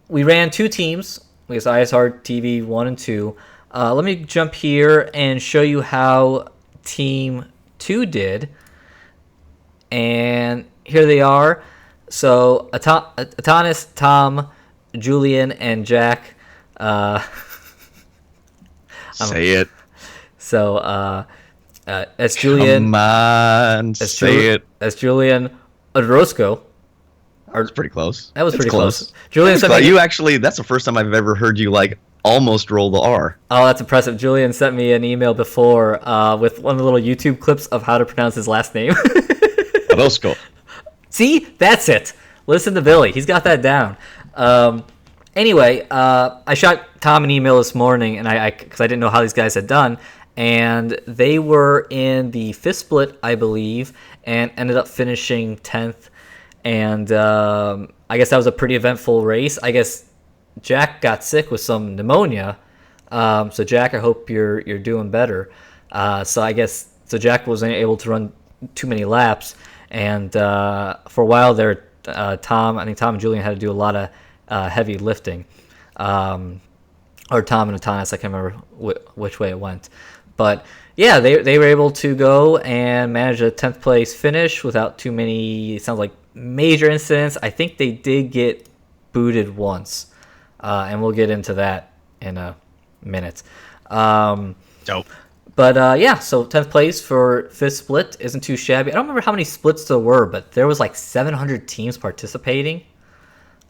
S2: we ran 2 teams. We have ISR TV 1 and 2. Let me jump here and show you how Team 2 did. And here they are. So Atanis, Tom, Julian, and Jack.
S3: Say it.
S2: So as Julian.
S3: Come on, say it.
S2: As Julian Roscoe.
S3: That's pretty close.
S2: That was pretty close.
S3: Julian said you actually. That's the first time I've ever heard you like almost roll the R.
S2: Oh, that's impressive. Julian sent me an email before with one of the little YouTube clips of how to pronounce his last name.
S3: Roscoe.
S2: See, that's it. Listen to Billy. He's got that down. Anyway, I shot Tom an email this morning, and because I didn't know how these guys had done, and they were in the 5th split, I believe, and ended up finishing 10th. And I guess that was a pretty eventful race. I guess Jack got sick with some pneumonia. So Jack, I hope you're doing better. So Jack wasn't able to run too many laps. And for a while there, Tom and Julian had to do a lot of heavy lifting. Or Tom and Atanas, I can't remember which way it went. But yeah, they were able to go and manage a 10th place finish without too many, it sounds like, major incidents. I think they did get booted once, and we'll get into that in a minute.
S3: Dope.
S2: But yeah, so 10th place for 5th split isn't too shabby. I don't remember how many splits there were, but there was like 700 teams participating.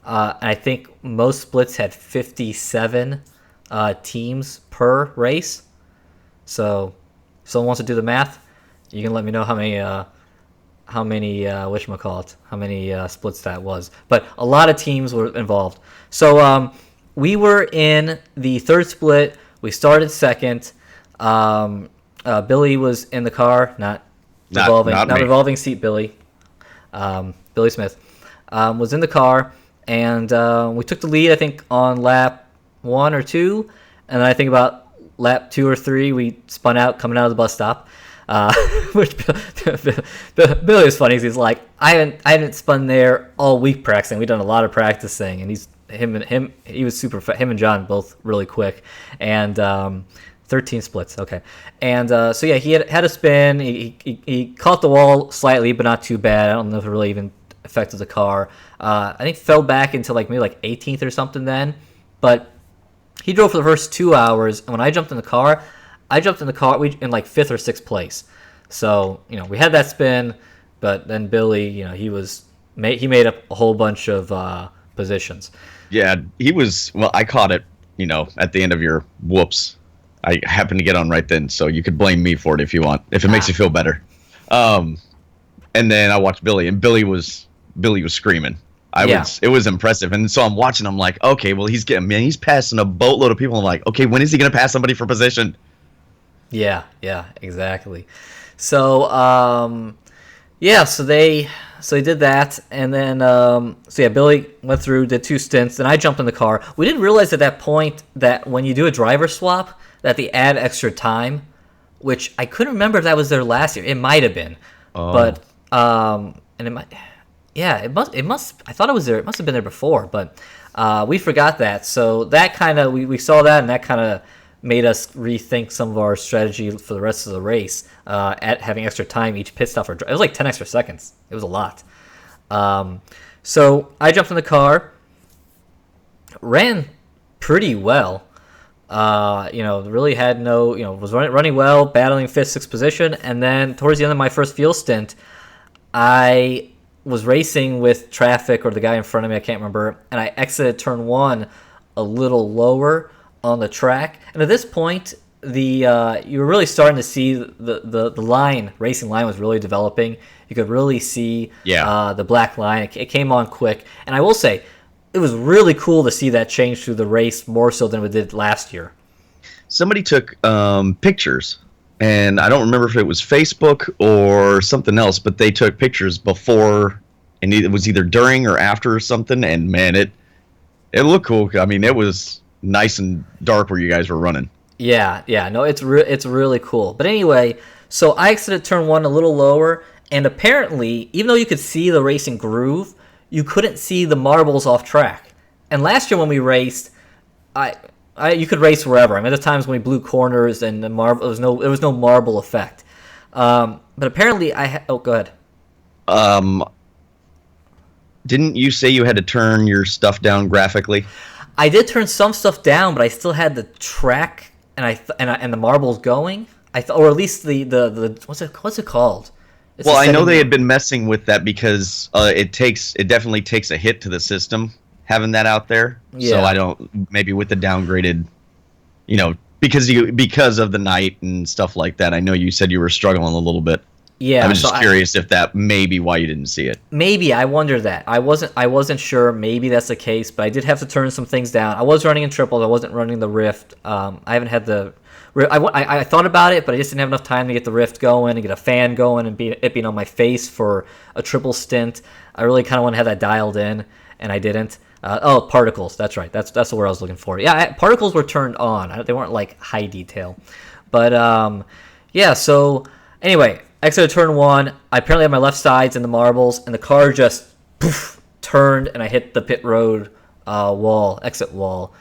S2: And I think most splits had 57 teams per race. So if someone wants to do the math, you can let me know how many splits that was. But a lot of teams were involved. So we were in the 3rd split. We started 2nd. Billy was in the car, not revolving seat Billy. Billy Smith was in the car, and we took the lead, I think, on lap 1 or 2. And then I think about lap 2 or 3, we spun out coming out of the bus stop. Which Billy was funny. He's like, I haven't spun there all week practicing. We've done a lot of practicing, and he was super fast. Him and John both really quick, and 13 splits. Okay, and so yeah, he had a spin. He caught the wall slightly, but not too bad. I don't know if it really even affected the car. I think fell back into maybe 18th or something then, but he drove for the first 2 hours, and when I jumped in the car in 5th or 6th place. So, we had that spin, but then Billy, he made up a whole bunch of positions.
S3: Yeah, I caught it, at the end of your whoops. I happened to get on right then, so you could blame me for it if you want, if it makes you feel better. And then I watched Billy, and Billy was screaming. It was impressive. And so I'm watching, I'm like, okay, well, he's passing a boatload of people. I'm like, okay, when is he going to pass somebody for position?
S2: Yeah, exactly. So, so they did that, and then, Billy went through, did 2 stints, then I jumped in the car. We didn't realize at that point that when you do a driver swap, that they add extra time which I couldn't remember if that was there last year. It might have been, but and it might, yeah, it must. I thought it was there. It must have been there before, but we forgot that. So that kind of we saw that, and that kind of made us rethink some of our strategy for the rest of the race. At having extra time each pit stop, it was like 10 extra seconds. It was a lot. So I jumped in the car, ran pretty well. Really had no, was running well, battling 5th, 6th position. And then towards the end of my first field stint, I was racing with traffic or the guy in front of me, I can't remember. And I exited turn 1 a little lower on the track. And at this point, you were really starting to see the racing line was really developing. You could really see the black line. It came on quick. And I will say, it was really cool to see that change through the race more so than we did last year.
S3: Somebody took pictures, and I don't remember if it was Facebook or something else, but they took pictures before, and it was either during or after or something, and man, it looked cool. I mean, it was nice and dark where you guys were running.
S2: Yeah, no, it's really cool. But anyway, so I exited turn 1 a little lower, and apparently, even though you could see the racing groove, you couldn't see the marbles off track. And last year when we raced, you could race wherever. I mean, at the times when we blew corners and the marble, there was no marble effect. But apparently, go ahead.
S3: Didn't you say you had to turn your stuff down graphically?
S2: I did turn some stuff down, but I still had the track and the marbles going. Or at least the what's it called?
S3: Well, I know they had been messing with that because it definitely takes a hit to the system having that out there. Yeah. So I don't, maybe with the downgraded, because of the night and stuff like that. I know you said you were struggling a little bit.
S2: Yeah.
S3: I was just curious if that may be why you didn't see it.
S2: Maybe, I wonder that. I wasn't sure. Maybe that's the case, but I did have to turn some things down. I was running in triples. I wasn't running the Rift. I haven't had the. I thought about it, but I just didn't have enough time to get the Rift going and get a fan going and it being on my face for a triple stint. I really kind of want to have that dialed in, and I didn't. Particles. That's right. That's the word I was looking for. Yeah, particles were turned on. They weren't like high detail, but So anyway, exited turn 1. I apparently had my left sides in the marbles, and the car just turned, and I hit the pit road exit wall.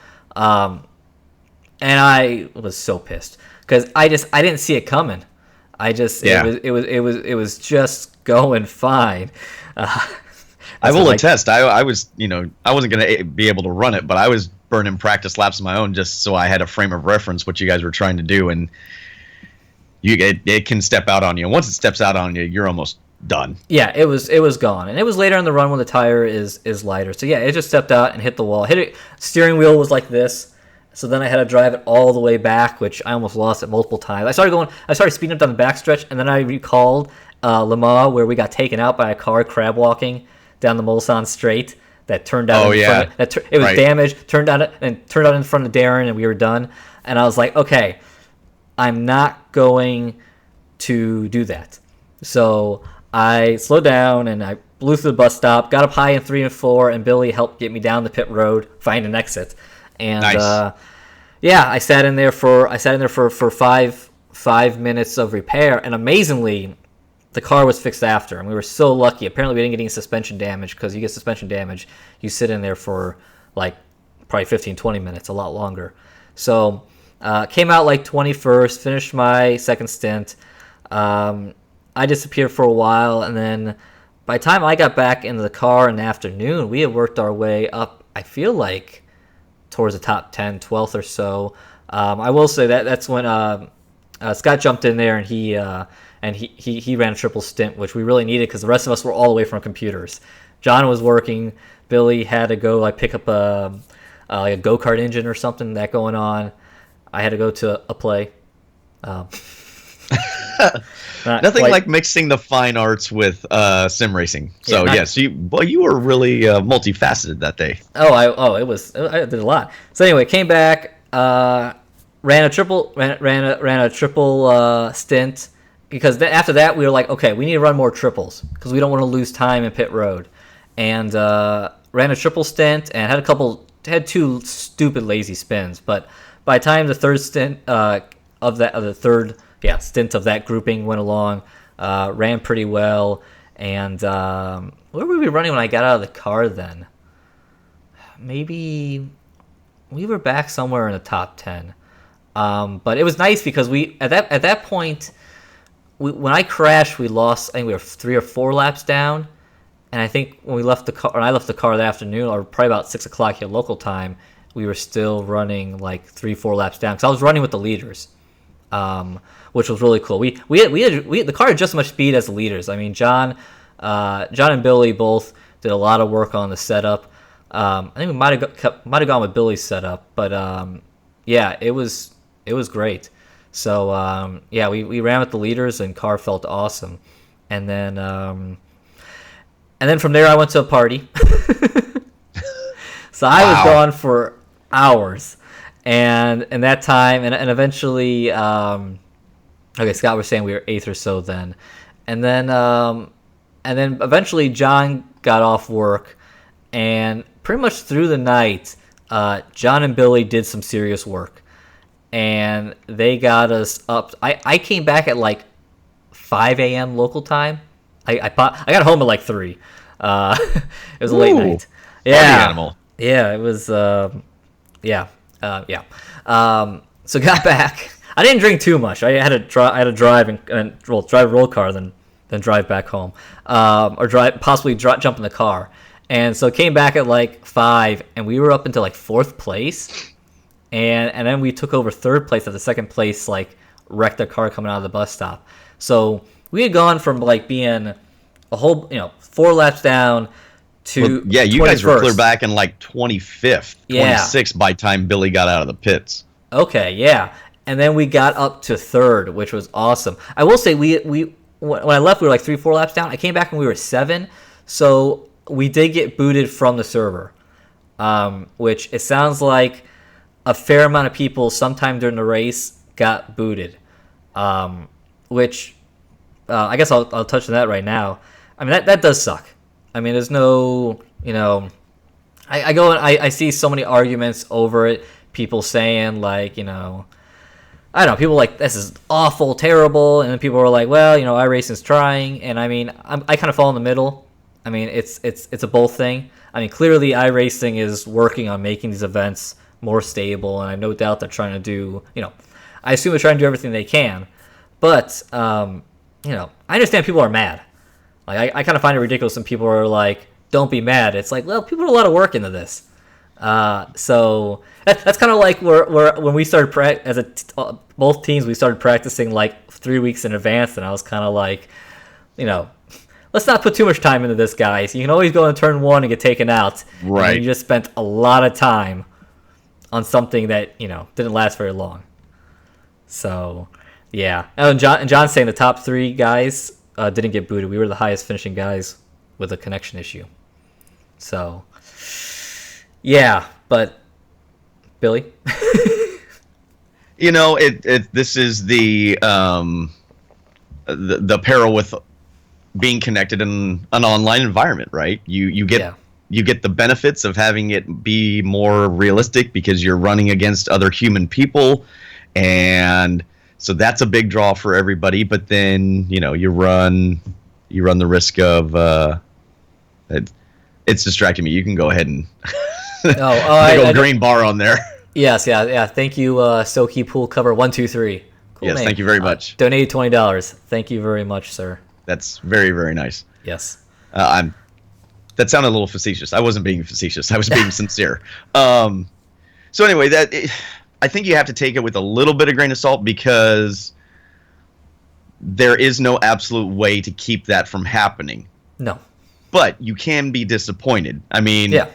S2: And I was so pissed because I didn't see it coming. It was just going fine.
S3: I will attest. I was, I wasn't going to be able to run it, but I was burning practice laps of my own just so I had a frame of reference what you guys were trying to do, and it can step out on you. Once it steps out on you, you're almost done. Yeah,
S2: it was gone, and it was later in the run when the tire is lighter. So yeah, it just stepped out and hit the wall. Hit it. Steering wheel was like this. So then I had to drive it all the way back, which I almost lost it multiple times. I started speeding up down the backstretch, and then I recalled Le Mans where we got taken out by a car crab walking down the Mulsanne Straight that turned out. It was damaged. Turned out in front of Darren, and we were done. And I was like, okay, I'm not going to do that. So I slowed down and I blew through the bus stop, got up high in 3 and 4, and Billy helped get me down the pit road, find an exit. And
S3: nice.
S2: I sat in there for 5 minutes of repair, and amazingly, the car was fixed after, and we were so lucky. Apparently, we didn't get any suspension damage, because you get suspension damage, you sit in there for like probably 15-20 minutes, a lot longer. So came out like 21st, finished my second stint. I disappeared for a while, and then by the time I got back into the car in the afternoon, we had worked our way up, I feel like, towards the top 10, 12th or so. I will say that's when Scott jumped in there, and he ran a triple stint, which we really needed because the rest of us were all away from computers. John was working. Billy had to go pick up a go-kart engine or something that going on. I had to go to a play.
S3: Nothing like mixing the fine arts with sim racing. So you were really multifaceted that day.
S2: I did a lot. So anyway, came back, ran a triple stint, because after that we were like, okay, we need to run more triples because we don't want to lose time in pit road, and ran a triple stint and had 2 stupid lazy spins. But by the time the third stint of the third stint of that grouping went along, ran pretty well, and where were we running when I got out of the car then? Maybe we were back somewhere in the top 10. But it was nice because we at that point, when I crashed, we lost. I think we were 3 or 4 laps down, and I think when I left the car that afternoon, or probably about 6 o'clock here local time, we were still running like 3-4 laps down because I was running with the leaders, which was really cool. We the car had just as much speed as the leaders. I mean, John and Billy both did a lot of work on the setup. I think we might have gone with Billy's setup, but it was great. So we ran with the leaders and car felt awesome, and then from there I went to a party. So I was gone for hours, and that time, and eventually, Scott was saying we were 8th or so then, and then eventually John got off work, and pretty much through the night, John and Billy did some serious work, and they got us up. I came back at like 5 a.m. local time. I got home at like 3. It was a late night. Yeah, animal. Yeah, it was. So got back. I didn't drink too much. I had to drive and drive a roll car, then drive back home, or possibly jump in the car. And so came back at like 5, and we were up until like 4th place, and then we took over 3rd place. At the 2nd place, like wrecked their car coming out of the bus stop. So we had gone from like being a whole 4 laps down to
S3: you
S2: 21st.
S3: Guys were clear back in like 25th, 26th by time Billy got out of the pits.
S2: Okay, yeah, and then we got up to 3rd, which was awesome. I will say we when I left, we were like 3-4 laps down. I came back and we were 7, so we did get booted from the server, which it sounds like a fair amount of people sometime during the race got booted, which I guess I'll touch on that right now. I mean, that does suck. I mean, there's no, I go and I see so many arguments over it. People saying like, I don't know, people like, this is awful, terrible. And then people are like, well, iRacing's trying. And I mean, I kind of fall in the middle. I mean, it's a both thing. I mean, clearly iRacing is working on making these events more stable. And I have no doubt they're trying to do, I assume they're trying to do everything they can. But, I understand people are mad. Like, I kind of find it ridiculous when people are like, don't be mad. It's like, well, people put a lot of work into this. So that's kind of like when we started both teams, we started practicing like 3 weeks in advance, and I was kind of like, let's not put too much time into this, guys. You can always go in turn 1 and get taken out.
S3: Right.
S2: And you just spent a lot of time on something that didn't last very long. So yeah, and John's saying the top 3 guys didn't get booted. We were the highest finishing guys with a connection issue. So yeah, but Billy,
S3: this is the peril with being connected in an online environment, right? You get the benefits of having it be more realistic because you're running against other human people, and so that's a big draw for everybody. But then you run the risk of it's distracting me. You can go ahead and big old green bar on there.
S2: Yes, yeah. Thank you, Soki Pool Cover 123. Cool
S3: yes,
S2: name.
S3: Thank you very much.
S2: Donated $20. Thank you very much, sir.
S3: That's very, very nice.
S2: Yes.
S3: That sounded a little facetious. I wasn't being facetious. I was being sincere. So anyway, I think you have to take it with a little bit of grain of salt because there is no absolute way to keep that from happening.
S2: No.
S3: But you can be disappointed. I mean,
S2: yeah.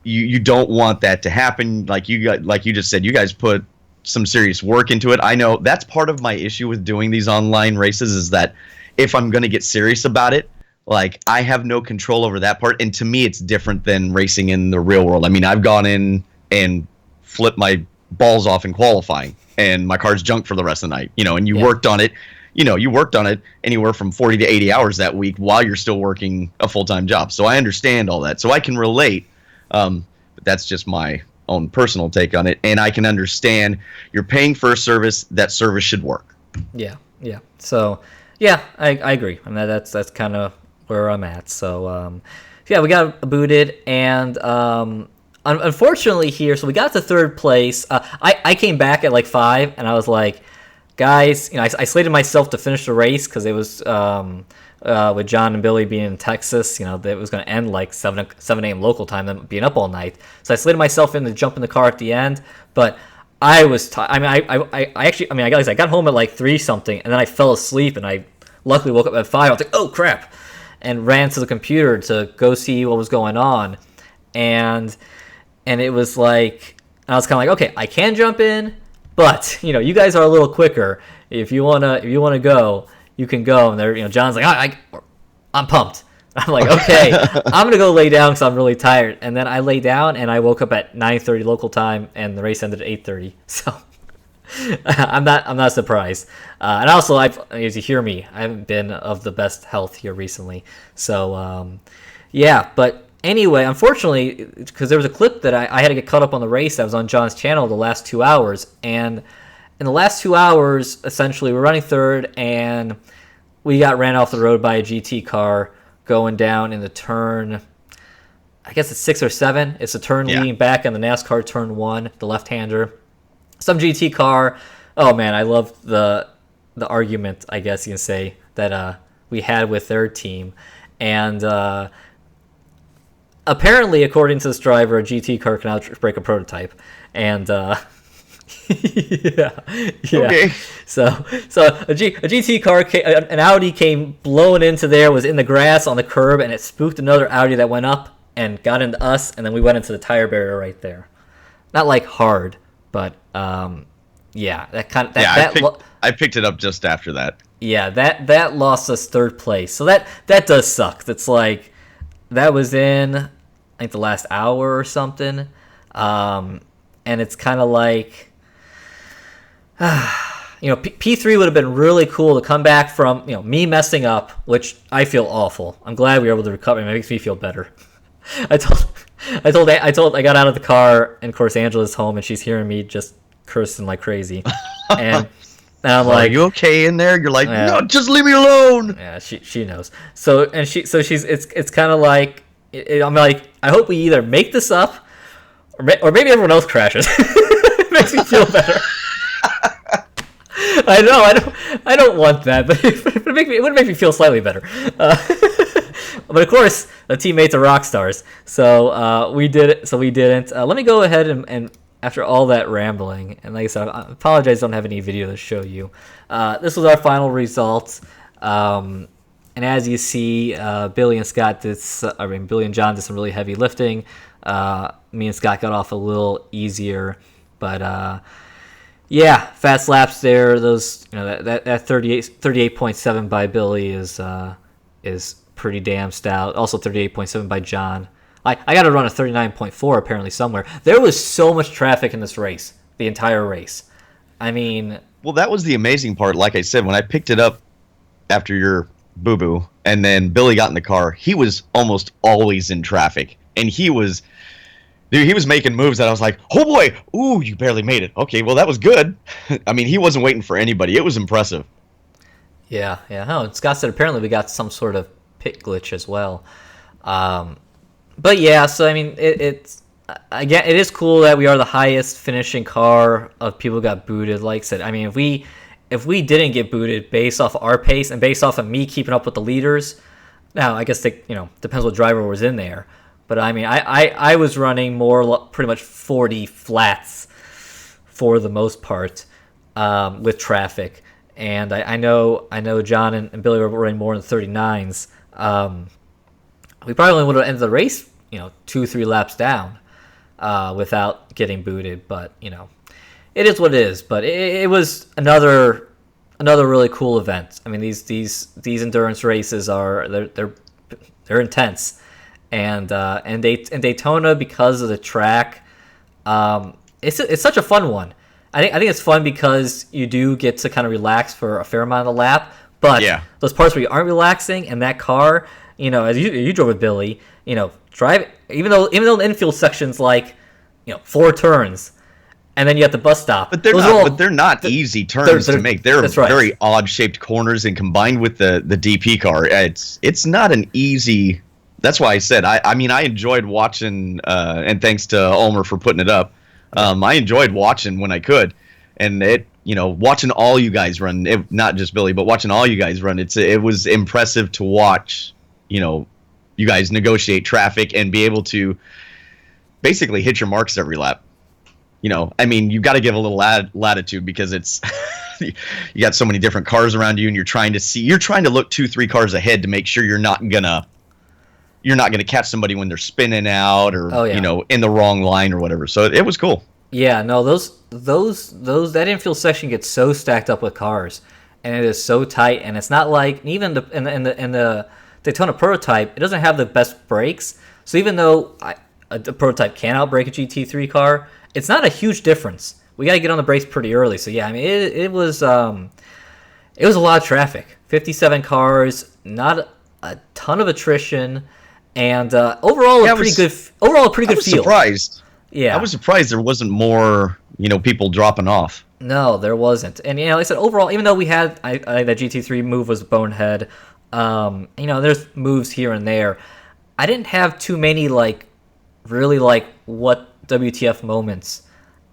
S3: You don't want that to happen. Like you just said, you guys put some serious work into it. I know that's part of my issue with doing these online races is that if I'm going to get serious about it, like I have no control over that part. And to me, it's different than racing in the real world. I mean, I've gone in and flipped my balls off in qualifying and my car's junk for the rest of the night, and you worked on it. You worked on it anywhere from 40 to 80 hours that week while you're still working a full-time job. So I understand all that. So I can relate. But that's just my own personal take on it. And I can understand you're paying for a service. That service should work.
S2: Yeah. So, yeah, I agree. I mean, that's kind of where I'm at. So, yeah, we got booted, and unfortunately here, so we got to third place. I came back at like 5, and I was like, guys, I slated myself to finish the race because it was with John and Billy being in Texas. That it was going to end like 7 a.m. local time, then being up all night. So I slated myself in to jump in the car at the end, but I was I got home at like 3 something, and then I fell asleep, and I luckily woke up at 5. I was like, oh crap, and ran to the computer to go see what was going on, and it was like, I was kind of like, okay, I can jump in, but you guys are a little quicker. If you wanna go, you can go. And they're John's like, I'm pumped. I'm like, okay, I'm gonna go lay down because I'm really tired. And then I lay down, and I woke up at 9:30 local time, and the race ended at 8:30. So I'm not surprised. And also, as you hear me, I haven't been of the best health here recently. So yeah, but anyway, unfortunately, because there was a clip that I had to get caught up on the race that was on John's channel the last 2 hours, and in the last 2 hours, essentially, we're running third, and we got ran off the road by a GT car going down in the turn. I guess it's 6 or 7. It's a turn leading back on the NASCAR turn 1, the left-hander. Some GT car. Oh man, I love the argument, I guess you can say, that we had with their team, and apparently, according to this driver, a GT car can outbreak a prototype, and yeah.
S3: Okay.
S2: So a GT car, an Audi came blowing into there, was in the grass on the curb, and it spooked another Audi that went up and got into us, and then we went into the tire barrier right there. Not like hard, but yeah, that kind of
S3: I picked it up just after that.
S2: Yeah, that lost us third place. So that does suck. That's like, that was in, I think, the last hour or something, and it's kind of like, P3 would have been really cool to come back from, me messing up, which I feel awful. I'm glad we were able to recover. It makes me feel better. I got out of the car, and of course Angela's home, and she's hearing me just cursing like crazy, and I'm like,
S3: "Are you okay in there?" You're like, "No, just leave me alone."
S2: Yeah, she knows. It's kind of like, I'm like, I hope we either make this up, or maybe everyone else crashes. It makes me feel better. I know, I don't want that, but it would make me feel slightly better. But of course, the teammates are rock stars, so we did it. So we didn't. Let me go ahead and after all that rambling, and like I said, I apologize, I don't have any video to show you. This was our final results, and as you see, Billy and John did some really heavy lifting. Me and Scott got off a little easier, but yeah, fast laps there. Those, that 38.7 by Billy is pretty damn stout. Also 38.7 by John. I got to run a 39.4 apparently somewhere. There was so much traffic in this race, the entire race. I mean,
S3: well, that was the amazing part. Like I said, when I picked it up after your boo-boo, and then Billy got in the car, he was almost always in traffic, and he was making moves that I was like, oh boy, ooh, you barely made it. Okay, well, that was good. I mean, he wasn't waiting for anybody. It was impressive.
S2: Yeah. Oh, and Scott said apparently we got some sort of pit glitch as well. But yeah, so I mean, it's again, it is cool that we are the highest finishing car of people who got booted. Like I said, I mean, if we didn't get booted based off our pace and based off of me keeping up with the leaders, now I guess depends what driver was in there. But I mean, I was running pretty much 40 flats for the most part with traffic, and I know John and Billy were running more than 39s. We probably only would have ended the race, 2-3 laps down without getting booted. But it is what it is. But it was another really cool event. I mean, these endurance races they're intense. And Daytona, because of the track, it's such a fun one. I think it's fun because you do get to kind of relax for a fair amount of the lap. But those parts where you aren't relaxing, and that car, as you drove with Billy, drive, even though the infield section's like 4 turns, and then you got the bus stop.
S3: But they're not easy turns to make. They're
S2: that's right.
S3: very odd shaped corners, and combined with the DP car, it's not an easy. That's why I said I mean I enjoyed watching, and thanks to Ulmer for putting it up. I enjoyed watching when I could, and watching all you guys run, not just Billy, but watching all you guys run. It was impressive to watch. You guys negotiate traffic and be able to basically hit your marks every lap. I mean, you've got to give a little latitude because it's you got so many different cars around you, and you're trying to look 2-3 cars ahead to make sure you're not gonna catch somebody when they're spinning out or in the wrong line or whatever. So it was cool. Yeah,
S2: no, that infield section gets so stacked up with cars, and it is so tight, and it's not like even in the Daytona prototype, it doesn't have the best brakes. So even though a prototype can outbrake a GT3 car, it's not a huge difference. We got to get on the brakes pretty early. So yeah, I mean it was a lot of traffic. 57 cars, not a ton of attrition, and overall a pretty good feel.
S3: I was surprised.
S2: Yeah,
S3: I was surprised there wasn't more people dropping off.
S2: No, there wasn't. And like I said, overall, even though we had that GT3 move was bonehead, there's moves here and there. I didn't have too many really what WTF moments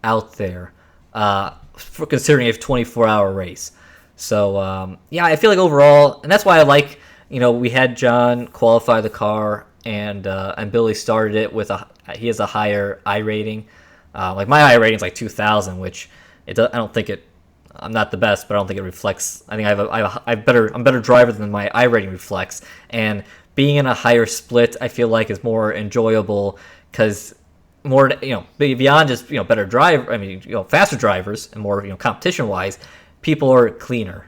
S2: out there for considering a 24-hour race. So I feel like overall, and that's why I like we had John qualify the car, and Billy started it with he has a higher I rating. Like my I rating is like 2,000, which I'm not the best, but I don't think it reflects. I think I'm better driver than my I rating reflects. And being in a higher split, I feel like is more enjoyable because more beyond just better driver. I mean faster drivers and more competition wise, people are cleaner.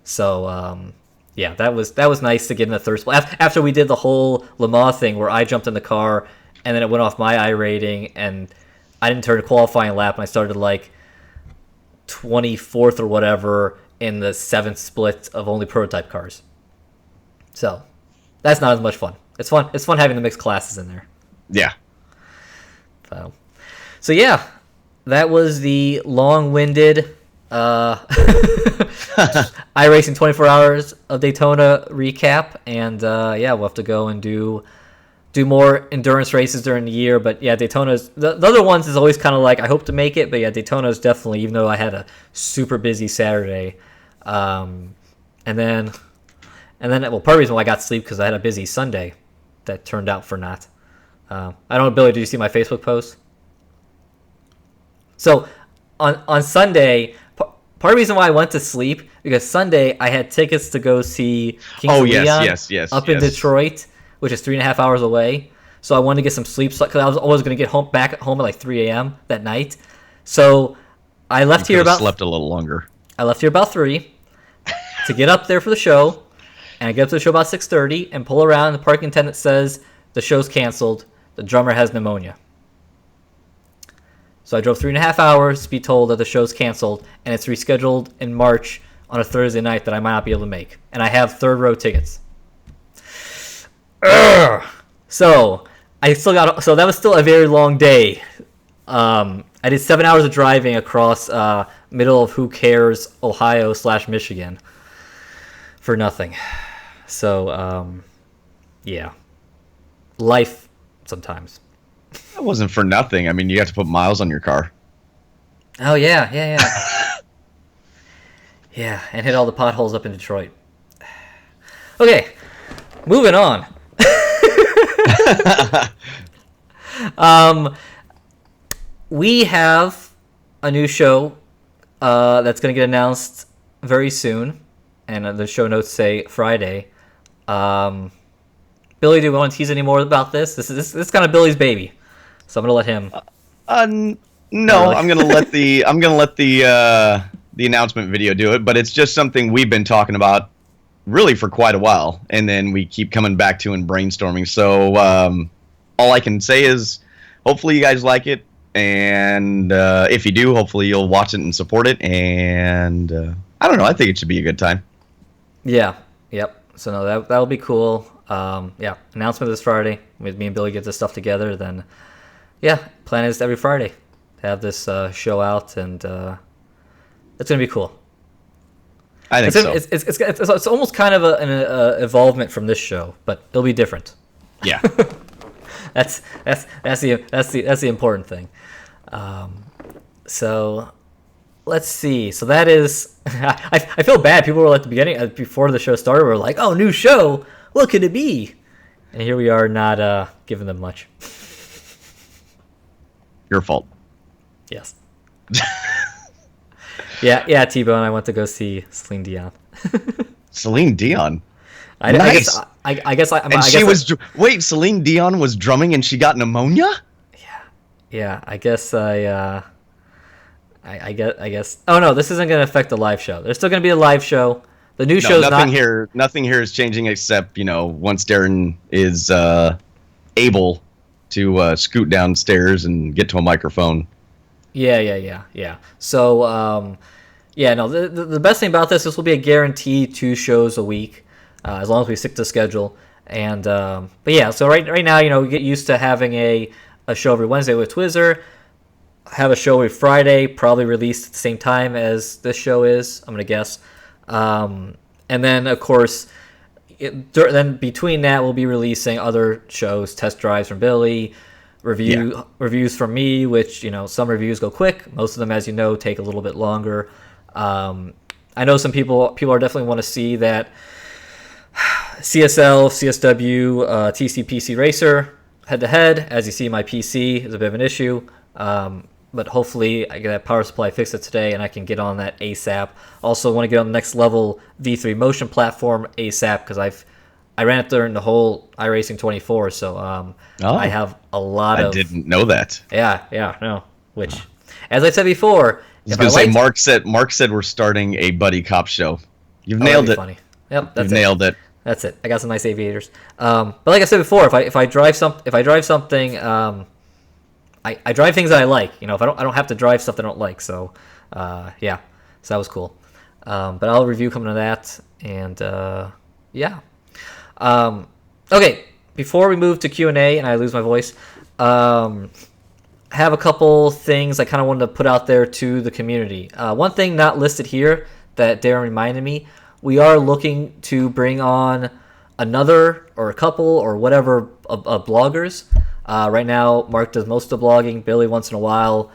S2: So that was nice to get in the third split after we did the whole Le Mans thing where I jumped in the car and then it went off my I rating and I didn't turn a qualifying lap and I started 24th or whatever in the 7th split of only prototype cars. So that's not as much fun. It's fun having the mixed classes in there.
S3: Yeah.
S2: So yeah, that was the long-winded iRacing 24 Hours of Daytona recap, and we'll have to go and do more endurance races during the year. But yeah, Daytona's the other ones is always kind of I hope to make it, but yeah, Daytona's definitely, even though I had a super busy Saturday, and then part of the reason why I got sleep because I had a busy Sunday that turned out for not. I don't know, Billy, did you see my Facebook post? So on Sunday, part of the reason why I went to sleep because Sunday I had tickets to go see Kings of Leon up in Detroit, which is 3.5 hours away. So I wanted to get some sleep because I was always going to get back at home at 3 a.m. that night. So I left here
S3: slept a little longer.
S2: I left here about 3 to get up there for the show, and I get up to the show about 6:30 and pull around. And the parking attendant says the show's canceled. The drummer has pneumonia. So I drove 3.5 hours to be told that the show's canceled and it's rescheduled in March on a Thursday night that I might not be able to make. And I have third row tickets. Urgh. So that was still a very long day. I did 7 hours of driving across middle of who cares Ohio / Michigan for nothing. So life sometimes.
S3: That wasn't for nothing. I mean, you have to put miles on your car.
S2: Oh yeah. Yeah, and hit all the potholes up in Detroit. Okay, moving on. We have a new show that's going to get announced very soon, and the show notes say Friday. Billy, do we want to tease any more about this? This is kind of Billy's baby, so I'm going to let him.
S3: No, I'm going to let the announcement video do it, but it's just something we've been talking about really for quite a while, and then we keep coming back to and brainstorming. So all I can say is hopefully you guys like it, and if you do, hopefully you'll watch it and support it, and I don't know, I think it should be a good time.
S2: Yeah, yep. So no, that'll be cool. Announcement this Friday. With me and Billy get this stuff together, then plan is every Friday have this show out, and it's gonna be cool.
S3: I think so.
S2: It's almost kind of an evolvement from this show, but it'll be different.
S3: Yeah.
S2: That's the important thing. So let's see. So that is. I feel bad. People were at the beginning, before the show started, were like, "Oh, new show. What could it be?" And here we are, not giving them much.
S3: Your fault.
S2: Yes. Yeah. T-Bone, I went to go see Celine Dion.
S3: Celine Dion.
S2: Nice. I guess.
S3: Wait, Celine Dion was drumming and she got pneumonia?
S2: Yeah. I guess I guess. Oh no, this isn't going to affect the live show. There's still going to be a live show. The new show's
S3: nothing here is changing, except once Darren is able to scoot downstairs and get to a microphone.
S2: Yeah. So the best thing about this will be a guaranteed 2 shows a week, as long as we stick to the schedule. And but yeah, so right now, we get used to having a show every Wednesday with Twizzer. Have a show every Friday, probably released at the same time as this show is, I'm gonna guess. And then of course, then between that, we'll be releasing other shows, test drives from Billy, reviews from me, which some reviews go quick. Most of them, as you know, take a little bit longer. I know some people are definitely want to see that CSL, CSW, TCPC Racer head to head. As you see, my PC is a bit of an issue. But hopefully I get that power supply fixed today and I can get on that ASAP. Also want to get on the next level V3 motion platform ASAP, because I ran it during the whole iRacing 24, so I have a lot of...
S3: I didn't know that.
S2: Yeah, no. Which, as I said before...
S3: I was going to say, Mark said we're starting a buddy cop show. You've nailed it.
S2: Funny. Yep, that's
S3: You've nailed it.
S2: That's it. I got some nice aviators. But like I said before, if I drive something... I drive things that I like. If I don't have to drive stuff that I don't like. So, so that was cool. But I'll review coming to that, and okay. Before we move to Q&A, and I lose my voice, have a couple things I kind of wanted to put out there to the community. One thing not listed here that Darren reminded me: we are looking to bring on another or a couple or whatever of bloggers. Right now, Mark does most of the blogging. Billy, once in a while,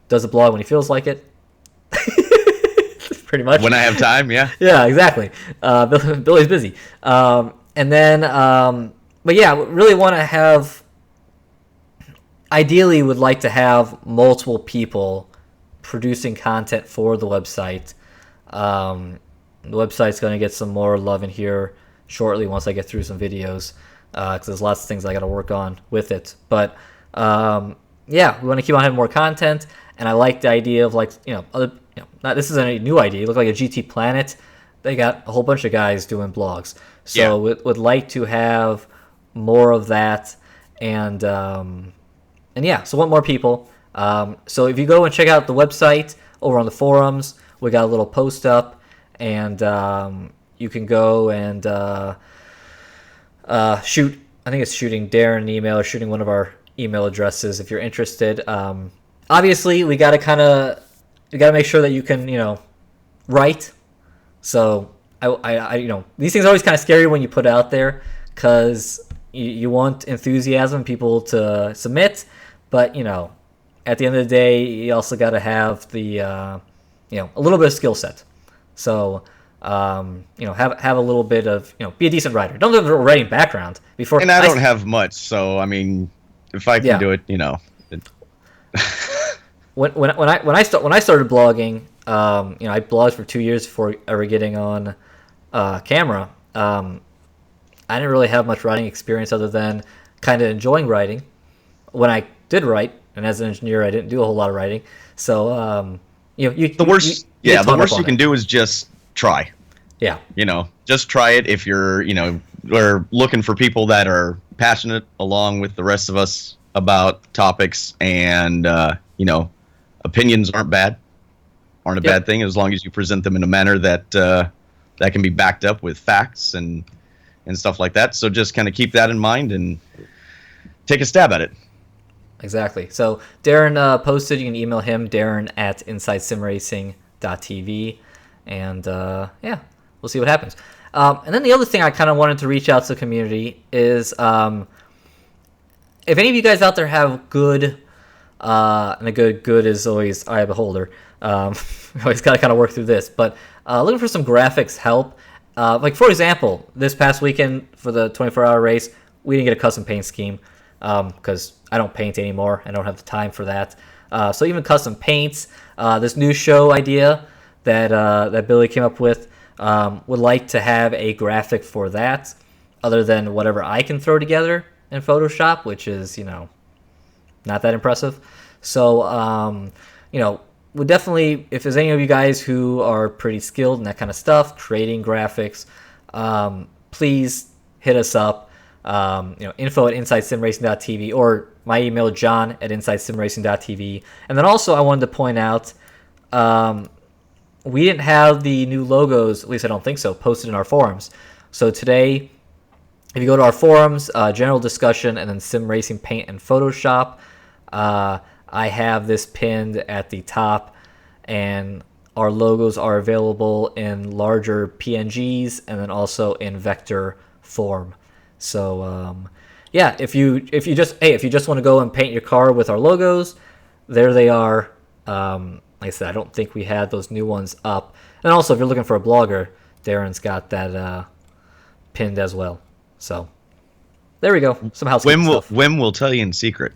S2: does a blog when he feels like it. Pretty much.
S3: When I have time, yeah.
S2: Yeah, exactly. Billy's busy. But yeah, really want to have... Ideally, would like to have multiple people producing content for the website. The website's going to get some more love in here shortly once I get through some videos. Because there's lots of things I got to work on with it. But we want to keep on having more content, and I like the idea of this isn't a new idea. It looked like a GT Planet. They got a whole bunch of guys doing blogs, so would like to have more of that, and so want more people. So if you go and check out the website over on the forums, we got a little post up, and you can go and. I think it's shooting Darren an email or shooting one of our email addresses if you're interested. Obviously, we got to make sure that you can, write. So I these things are always kind of scary when you put it out there, because you want enthusiasm, people to submit, but at the end of the day, you also got to have the a little bit of skill set. So. Have a little bit of be a decent writer. Don't have a writing background before.
S3: And I don't have much, so I mean, if I can do it,
S2: when I started blogging, I blogged for 2 years before ever getting on camera. I didn't really have much writing experience other than kind of enjoying writing. When I did write, and as an engineer, I didn't do a whole lot of writing. So the
S3: worst you can do is just try.
S2: Yeah.
S3: Just try it. If you're, we're looking for people that are passionate along with the rest of us about topics, and, opinions aren't a bad thing, as long as you present them in a manner that that can be backed up with facts and stuff like that. So just kind of keep that in mind and take a stab at it.
S2: exactly. So Darren posted. You can email him, Darren at InsideSimRacing.tv, and yeah, we'll see what happens. And then the other thing I kind of wanted to reach out to the community is if any of you guys out there have good, and a good is always eye of the beholder. We always got to kind of work through this, but looking for some graphics help. Like for example, this past weekend for the 24-hour race, we didn't get a custom paint scheme because I don't paint anymore. I don't have the time for that. So even custom paints, this new show idea that Billy came up with, would like to have a graphic for that, other than whatever I can throw together in Photoshop, which is not that impressive. So would definitely, if there's any of you guys who are pretty skilled in that kind of stuff, creating graphics, please hit us up. info@InsideSimRacing.tv or my email, john@InsideSimRacing.tv. And then also I wanted to point out, we didn't have the new logos, at least I don't think so, posted in our forums. So today, if you go to our forums, general discussion, and then Sim Racing Paint and Photoshop, I have this pinned at the top, and our logos are available in larger PNGs and then also in vector form. So yeah, if you just want to go and paint your car with our logos, there they are. Like I said, I don't think we had those new ones up. And also, if you're looking for a blogger, Darren's got that pinned as well. So there we go. Some housekeeping stuff.
S3: Wim will tell you in secret.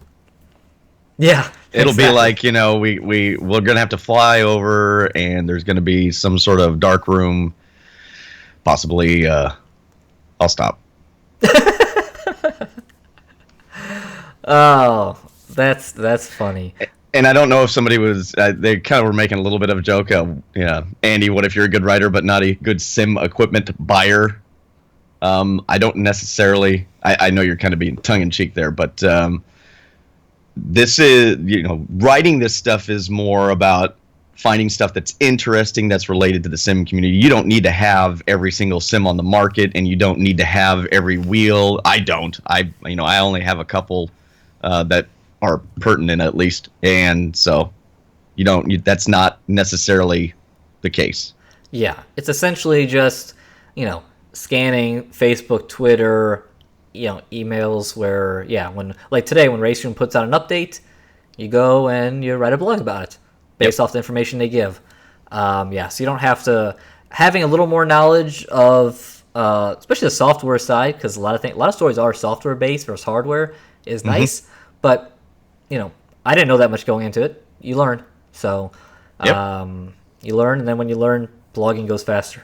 S2: Yeah,
S3: it'll be like, we're gonna have to fly over, and there's gonna be some sort of dark room. Possibly, I'll stop.
S2: Oh, that's funny.
S3: And I don't know if somebody was, they kind of were making a little bit of a joke. Andy, what if you're a good writer but not a good sim equipment buyer? I don't necessarily, I know you're kind of being tongue-in-cheek there, but this is, writing this stuff is more about finding stuff that's interesting, that's related to the sim community. You don't need to have every single sim on the market, and you don't need to have every wheel. I don't. I only have a couple that are pertinent, at least, and so that's not necessarily the case.
S2: Yeah, it's essentially just scanning Facebook, Twitter, emails where when like today when RaceRoom puts out an update, you go and you write a blog about it based off the information they give. So you don't have to, having a little more knowledge of especially the software side, because a lot of stories are software based versus hardware is nice, but I didn't know that much going into it. You learn. So you learn, and then when you learn, blogging goes faster.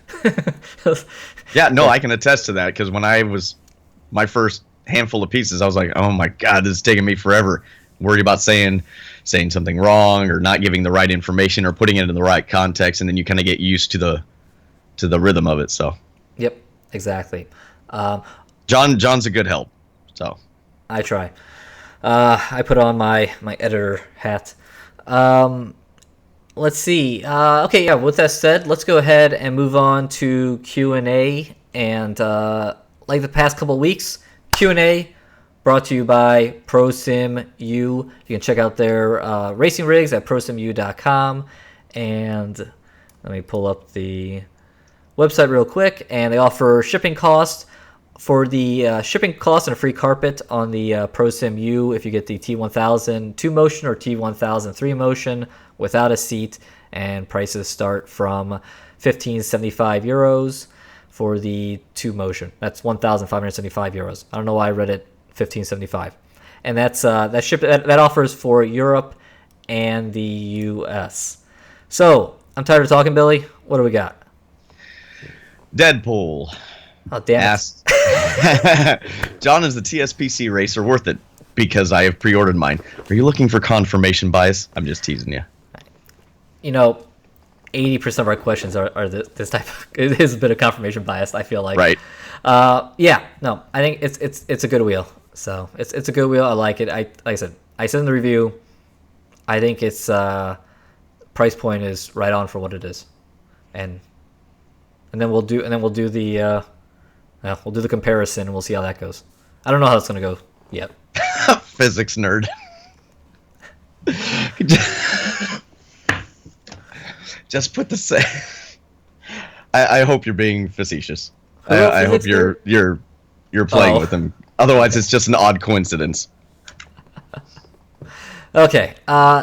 S3: I can attest to that, because when I was my first handful of pieces, I was like, oh my God, this is taking me forever. Worried about saying something wrong or not giving the right information or putting it in the right context, and then you kind of get used to the rhythm of it. So
S2: yep, exactly.
S3: John's a good help. So
S2: I try. I put on my editor hat. Let's see. With that said, let's go ahead and move on to Q&A. And like the past couple of weeks, Q&A brought to you by ProSimU. You can check out their racing rigs at prosimu.com. And let me pull up the website real quick. And they offer shipping costs. For the shipping costs and a free carpet on the ProSimU, if you get the T1000 2-motion or T1000 3-motion without a seat, and prices start from €1575 for the 2-motion. That's €1,575. I don't know why I read it $1575, and that's that offers for Europe and the US. So I'm tired of talking, Billy. What do we got?
S3: Deadpool.
S2: Oh, damn
S3: it. John, is the TSPC racer worth it? Because I have pre-ordered mine. Are you looking for confirmation bias? I'm just teasing you.
S2: 80% of our questions are this type of, it is a bit of confirmation bias, I feel like.
S3: Right.
S2: I think it's a good wheel. So it's a good wheel. I like it. Like I said in the review, I think its price point is right on for what it is. And then we'll do the we'll do the comparison, and we'll see how that goes. I don't know how it's going to go yet.
S3: Physics nerd. Just put the. I hope you're being facetious. I hope you're playing with them. Otherwise, it's just an odd coincidence.
S2: Okay,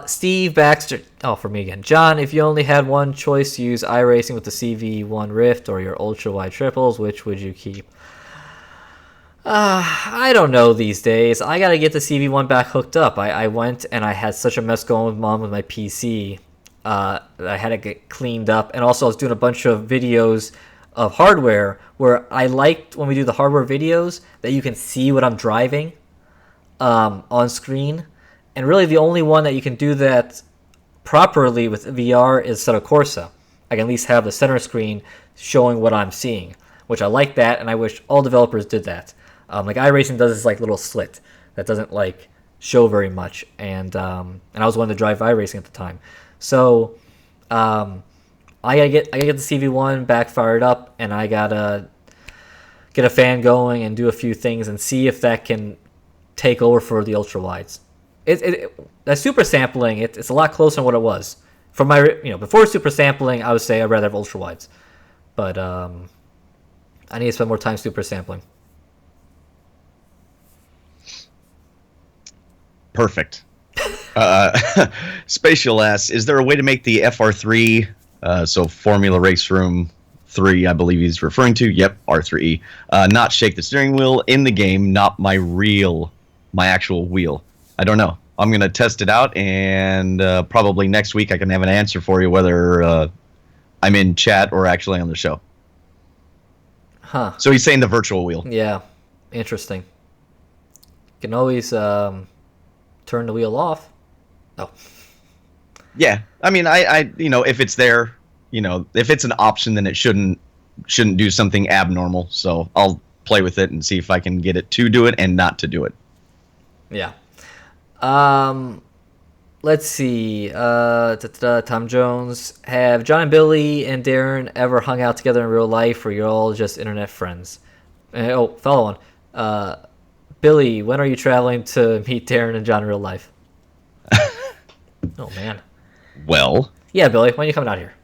S2: Steve Baxter. Oh, for me again. John, if you only had one choice to use iRacing with the CV1 Rift or your ultra-wide triples, which would you keep? I don't know these days. I gotta get the CV1 back hooked up. I went and I had such a mess going with Mom with my PC. I had to get cleaned up. And also I was doing a bunch of videos of hardware where I liked when we do the hardware videos that you can see what I'm driving on screen. And really the only one that you can do that properly with VR is Assetto Corsa. I can at least have the center screen showing what I'm seeing, which I like that, and I wish all developers did that. Like iRacing does this like little slit that doesn't like show very much, and I was one to drive iRacing at the time. So I gotta get the CV1 back fired up, and I gotta get a fan going and do a few things and see if that can take over for the ultra wides. That super sampling, it's a lot closer than what it was. From my before super sampling, I would say I'd rather have ultra wides, but I need to spend more time super sampling.
S3: Perfect. Spatial asks, is there a way to make the FR3, so Formula Race Room 3, I believe he's referring to, yep, R3E, not shake the steering wheel in the game, not my actual wheel? I don't know. I'm going to test it out, and probably next week I can have an answer for you whether I'm in chat or actually on the show.
S2: Huh.
S3: So he's saying the virtual wheel.
S2: Yeah, interesting. You can always turn the wheel off. Oh.
S3: Yeah, I mean, I if it's there, if it's an option, then it shouldn't do something abnormal. So I'll play with it and see if I can get it to do it and not to do it.
S2: Yeah. Let's see. Tom Jones. Have John and Billy and Darren ever hung out together in real life, or you're all just internet friends? Follow on. Billy, when are you traveling to meet Darren and John in real life? Oh man.
S3: Well.
S2: Yeah, Billy, when are you coming out here?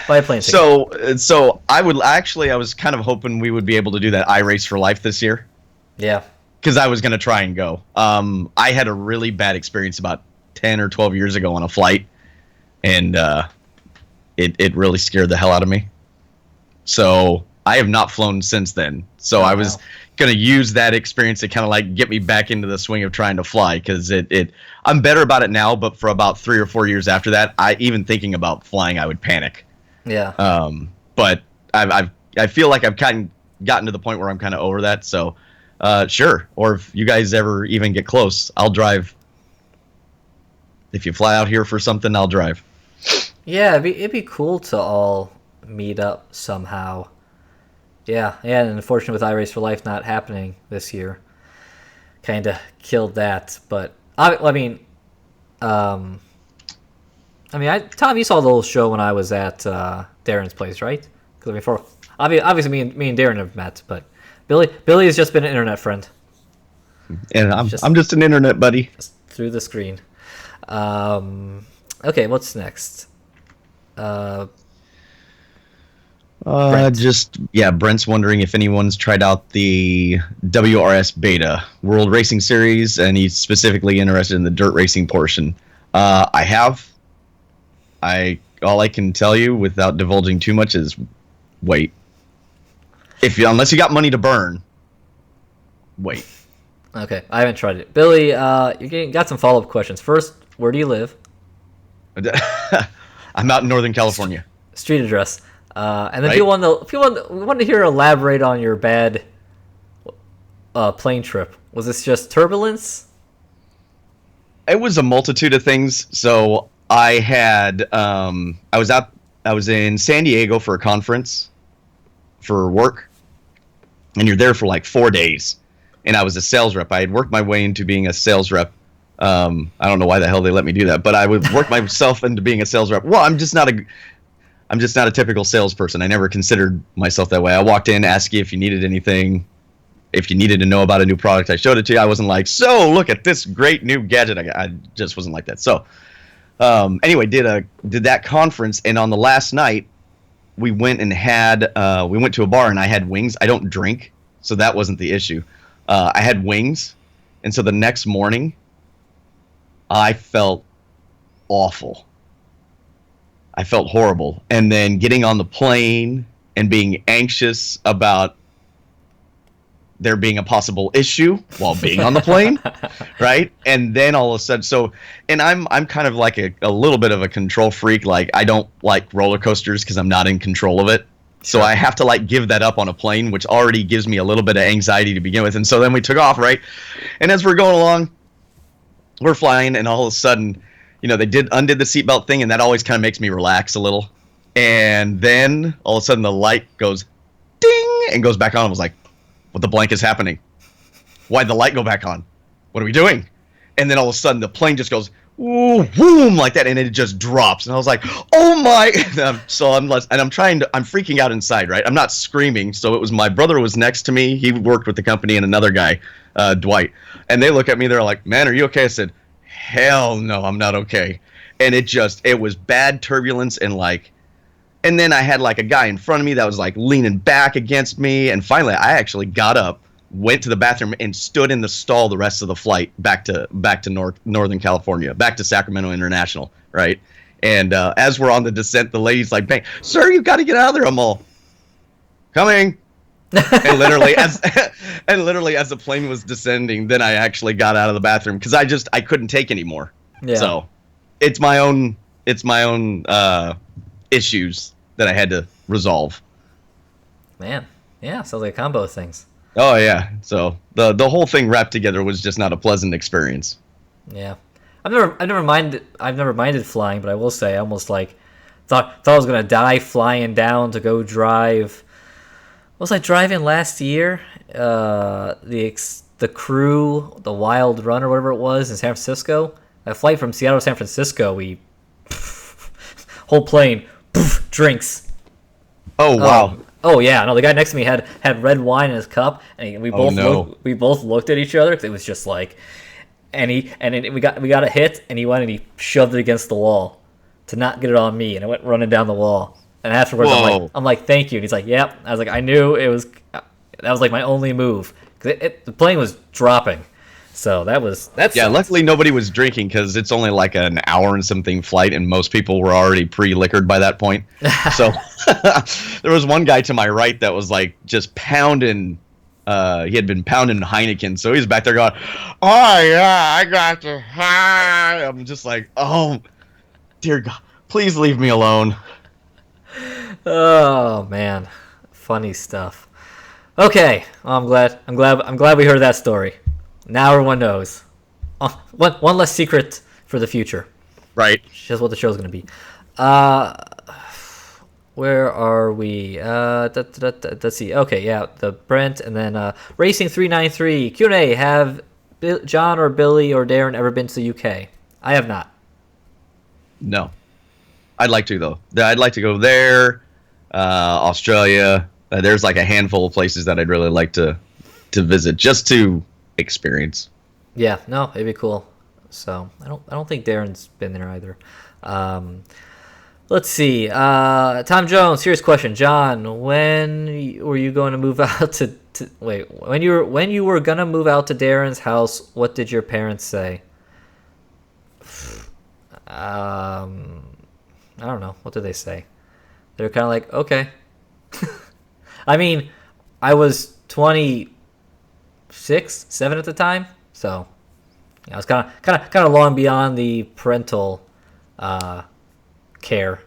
S2: Buy a plane ticket.
S3: So I was kind of hoping we would be able to do that iRace for Life this year.
S2: Yeah.
S3: Because I was going to try and go. I had a really bad experience about 10 or 12 years ago on a flight, and it really scared the hell out of me. So I have not flown since then. So I was going to use that experience to kind of like get me back into the swing of trying to fly, because I'm better about it now, but for about 3 or 4 years after that, even thinking about flying, I would panic.
S2: Yeah.
S3: But I feel like I've kind of gotten to the point where I'm kind of over that. So. Sure. Or if you guys ever even get close, I'll drive. If you fly out here for something, I'll drive.
S2: Yeah, it'd be cool to all meet up somehow. Yeah, and unfortunately with iRace for Life not happening this year, kind of killed that. But Tom, you saw the whole show when I was at Darren's place, right? Because obviously me and Darren have met, but. Billy has just been an internet friend.
S3: And I'm just an internet buddy.
S2: Just through the screen. Okay, what's next?
S3: Brent's wondering if anyone's tried out the WRS Beta World Racing Series, and he's specifically interested in the dirt racing portion. I have. All I can tell you without divulging too much is wait. Unless you got money to burn, wait.
S2: Okay, I haven't tried it. Billy, you got some follow-up questions. First, where do you live?
S3: I'm out in Northern California.
S2: Street address. And then people want to hear elaborate on your bad plane trip. Was this just turbulence?
S3: It was a multitude of things. So I had I was in San Diego for a conference for work. And you're there for like 4 days. And I was a sales rep. I had worked my way into being a sales rep. I don't know why the hell they let me do that, but I would work myself into being a sales rep. Well, I'm just not a typical salesperson. I never considered myself that way. I walked in, asked you if you needed anything, if you needed to know about a new product, I showed it to you. I wasn't like, so look at this great new gadget. I just wasn't like that. So anyway, did that conference, and on the last night, we went and we went to a bar, and I had wings. I don't drink, so that wasn't the issue. I had wings, and so the next morning, I felt awful. I felt horrible. And then getting on the plane and being anxious about there being a possible issue while being on the plane, right? And then all of a sudden, and I'm kind of like a little bit of a control freak. Like, I don't like roller coasters because I'm not in control of it. So I have to like give that up on a plane, which already gives me a little bit of anxiety to begin with. And so then we took off, right? And as we're going along, we're flying, and all of a sudden, they undid the seatbelt thing, and that always kind of makes me relax a little. And then all of a sudden the light goes ding and goes back on. I was like, what the blank is happening? Why'd the light go back on? What are we doing? And then all of a sudden the plane just goes ooh, boom, like that, and it just drops. And I was like, oh my. I'm freaking out inside, right? I'm not screaming. So it was my brother was next to me. He worked with the company, and another guy, Dwight. And they look at me. They're like, man, are you okay? I said, hell no, I'm not okay. And it was bad turbulence, and then I had like a guy in front of me that was like leaning back against me. And finally I actually got up, went to the bathroom, and stood in the stall the rest of the flight back to Northern California, back to Sacramento International, right? And as we're on the descent, the lady's like, bang, sir, you got to get out of there. I'm all, coming. and literally as the plane was descending, then I actually got out of the bathroom because I couldn't take anymore. Yeah. So it's my own issues that I had to resolve.
S2: Man, yeah, sounds like a combo of things.
S3: Oh yeah, so the whole thing wrapped together was just not a pleasant experience.
S2: Yeah, I've never minded flying, but I will say I almost thought I was gonna die flying down to go drive. Was I driving last year? The Crew, the Wild Run or whatever it was in San Francisco. That flight from Seattle to San Francisco, we whole plane drinks.
S3: Oh wow.
S2: Oh yeah, no. The guy next to me had red wine in his cup, and we both looked at each other because it was just like, we got a hit, and he went and he shoved it against the wall to not get it on me, and it went running down the wall. And afterwards, I'm like, thank you. And he's like, yep. I was like, I knew it was. That was like my only move because the plane was dropping. So that's
S3: yeah. Luckily, nobody was drinking because it's only like an hour and something flight, and most people were already pre-liquored by that point. So there was one guy to my right that was like just pounding. He had been pounding Heineken, so he's back there going, "Oh yeah, I got you." I'm just like, "Oh, dear God, please leave me alone."
S2: Oh man, funny stuff. Okay, I'm glad we heard that story. Now everyone knows. One less secret for the future.
S3: Right.
S2: Just what the show's going to be. Where are we? Let's see. Okay, yeah, the Brent, and then Racing 393. Q&A, have John or Billy or Darren ever been to the UK? I have not.
S3: No. I'd like to, though. I'd like to go there, Australia. There's like a handful of places that I'd really like to visit just to experience.
S2: Yeah, no, it'd be cool. So I don't think Darren's been there either. Let's see. Tom Jones, serious question. John, when were you going to move out to when you were gonna move out to Darren's house, what did your parents say? I don't know. What did they say? They're kind of like, okay. I mean, I was 26, 7 at the time, so I was kind of long beyond the parental care.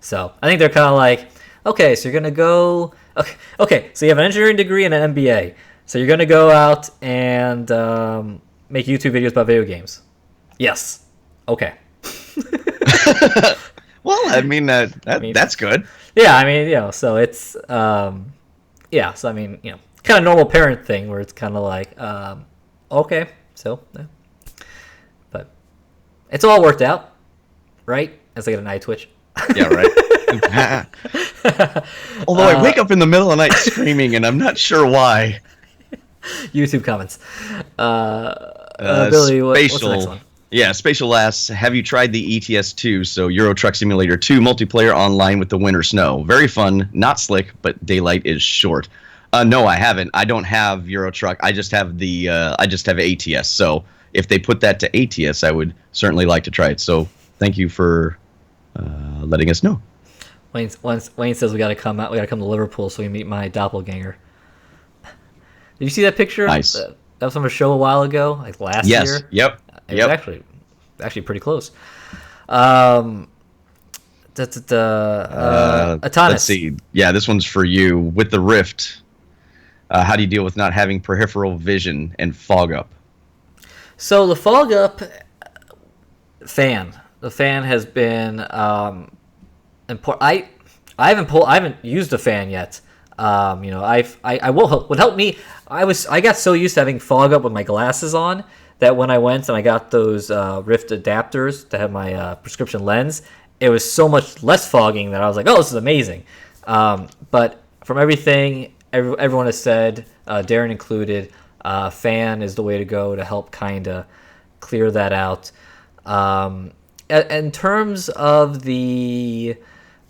S2: So I think they're kind of like, okay, so you're gonna go, okay, so you have an engineering degree and an MBA, so you're gonna go out and make YouTube videos about video games. Yes. Okay.
S3: Well, I mean, that's good.
S2: Yeah, I mean, so it's, yeah, so I mean, kind of normal parent thing where it's kind of like, okay, so, yeah. But it's all worked out, right? As I get an eye twitch.
S3: Yeah, right. Although I wake up in the middle of the night screaming, and I'm not sure why.
S2: YouTube comments. Billy, what's the next one?
S3: Yeah, Spatial asks, have you tried the ETS2, so Euro Truck Simulator 2 multiplayer online with the winter snow? Very fun, not slick, but daylight is short. No, I haven't. I don't have Euro Truck. I just have ATS. So if they put that to ATS, I would certainly like to try it. So thank you for letting us know.
S2: Wayne says we got to come out. We got to come to Liverpool so we meet my doppelganger. Did you see that picture?
S3: Nice.
S2: That was from a show a while ago, like last year.
S3: Yep.
S2: It was actually pretty close. Atanas.
S3: Let's see. Yeah, this one's for you. With the Rift, how do you deal with not having peripheral vision and fog up?
S2: So the fog up fan. The fan has been important. I haven't used the fan yet. Would help me. I got so used to having fog up with my glasses on that when I went and I got those Rift adapters to have my prescription lens, it was so much less fogging that I was like, oh, this is amazing. But from everything everyone has said, Darren included, fan is the way to go to help kind of clear that out. In terms of the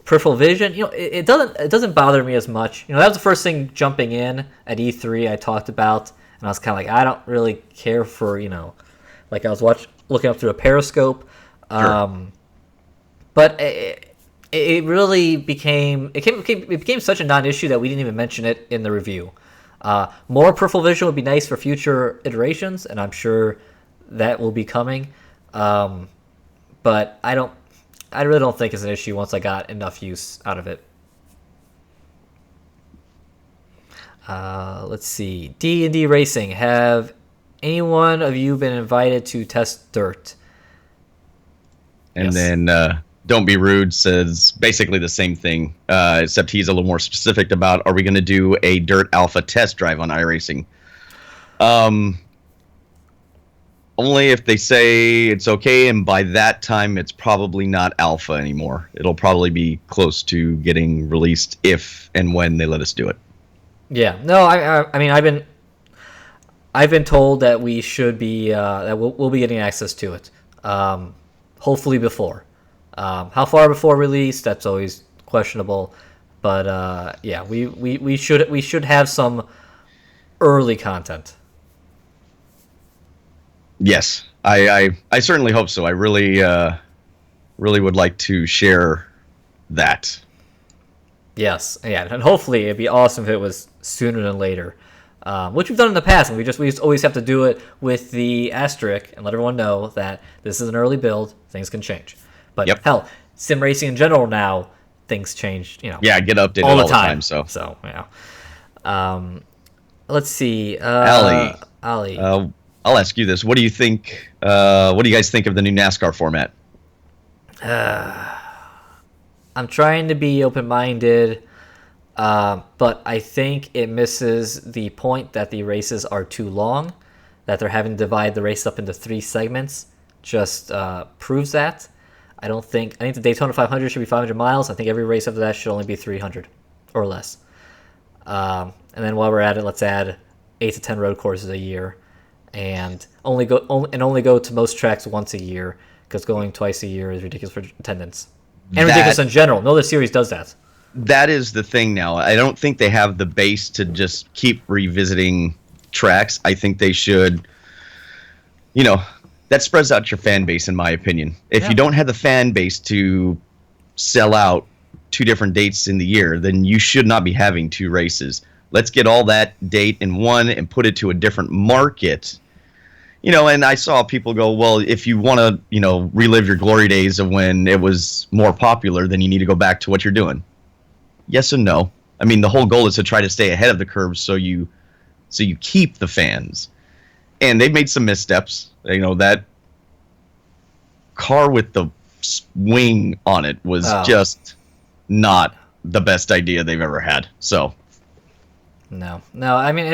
S2: peripheral vision, it doesn't bother me as much. That was the first thing jumping in at E3 I talked about, and I was kind of like, I don't really care for like I was looking up through a periscope,
S3: Sure.
S2: But it really became such a non-issue that we didn't even mention it in the review. More peripheral vision would be nice for future iterations, and I'm sure that will be coming. But I really don't think it's an issue once I got enough use out of it. Let's see. D&D Racing. Have any one of you been invited to test dirt?
S3: And
S2: Yes.
S3: then Don't Be Rude says basically the same thing, except he's a little more specific about, are we going to do a dirt alpha test drive on iRacing? Only if they say it's okay, and by that time it's probably not alpha anymore. It'll probably be close to getting released if and when they let us do it.
S2: Yeah. No, I mean I've been told that we should be that we'll be getting access to it. Hopefully before. How far before release? That's always questionable. But yeah, we should have some early content.
S3: Yes, I certainly hope so. I really would like to share that.
S2: Yes, yeah, and hopefully it'd be awesome if it was sooner than later, which we've done in the past, and we just always have to do it with the asterisk and let everyone know that this is an early build. Things can change, but
S3: Yep.
S2: hell, sim racing in general now, things change.
S3: Yeah, get updated
S2: all the
S3: time.
S2: time.
S3: So
S2: Yeah. Let's see. Ali.
S3: I'll ask you this: what do you think? What do you guys think of the new NASCAR format?
S2: I'm trying to be open-minded, but I think it misses the point that the races are too long, that they're having to divide the race up into 3 segments. Just proves that. I think the Daytona 500 should be 500 miles. I think every race after that should only be 300 or less. And then while we're at it, let's add 8 to 10 road courses a year, and only go to most tracks once a year, because going twice a year is ridiculous for attendance. And ridiculous in general. No other series does that.
S3: That is the thing now. I don't think they have the base to just keep revisiting tracks. I think they should, that spreads out your fan base, in my opinion. If you don't have the fan base to sell out 2 different dates in the year, then you should not be having 2 races. Let's get all that date in one and put it to a different market. And I saw people go, well, if you want to, relive your glory days of when it was more popular, then you need to go back to what you're doing. Yes and no. I mean, the whole goal is to try to stay ahead of the curve so you keep the fans. And they've made some missteps. That car with the wing on it was just not the best idea they've ever had. So.
S2: No. I mean,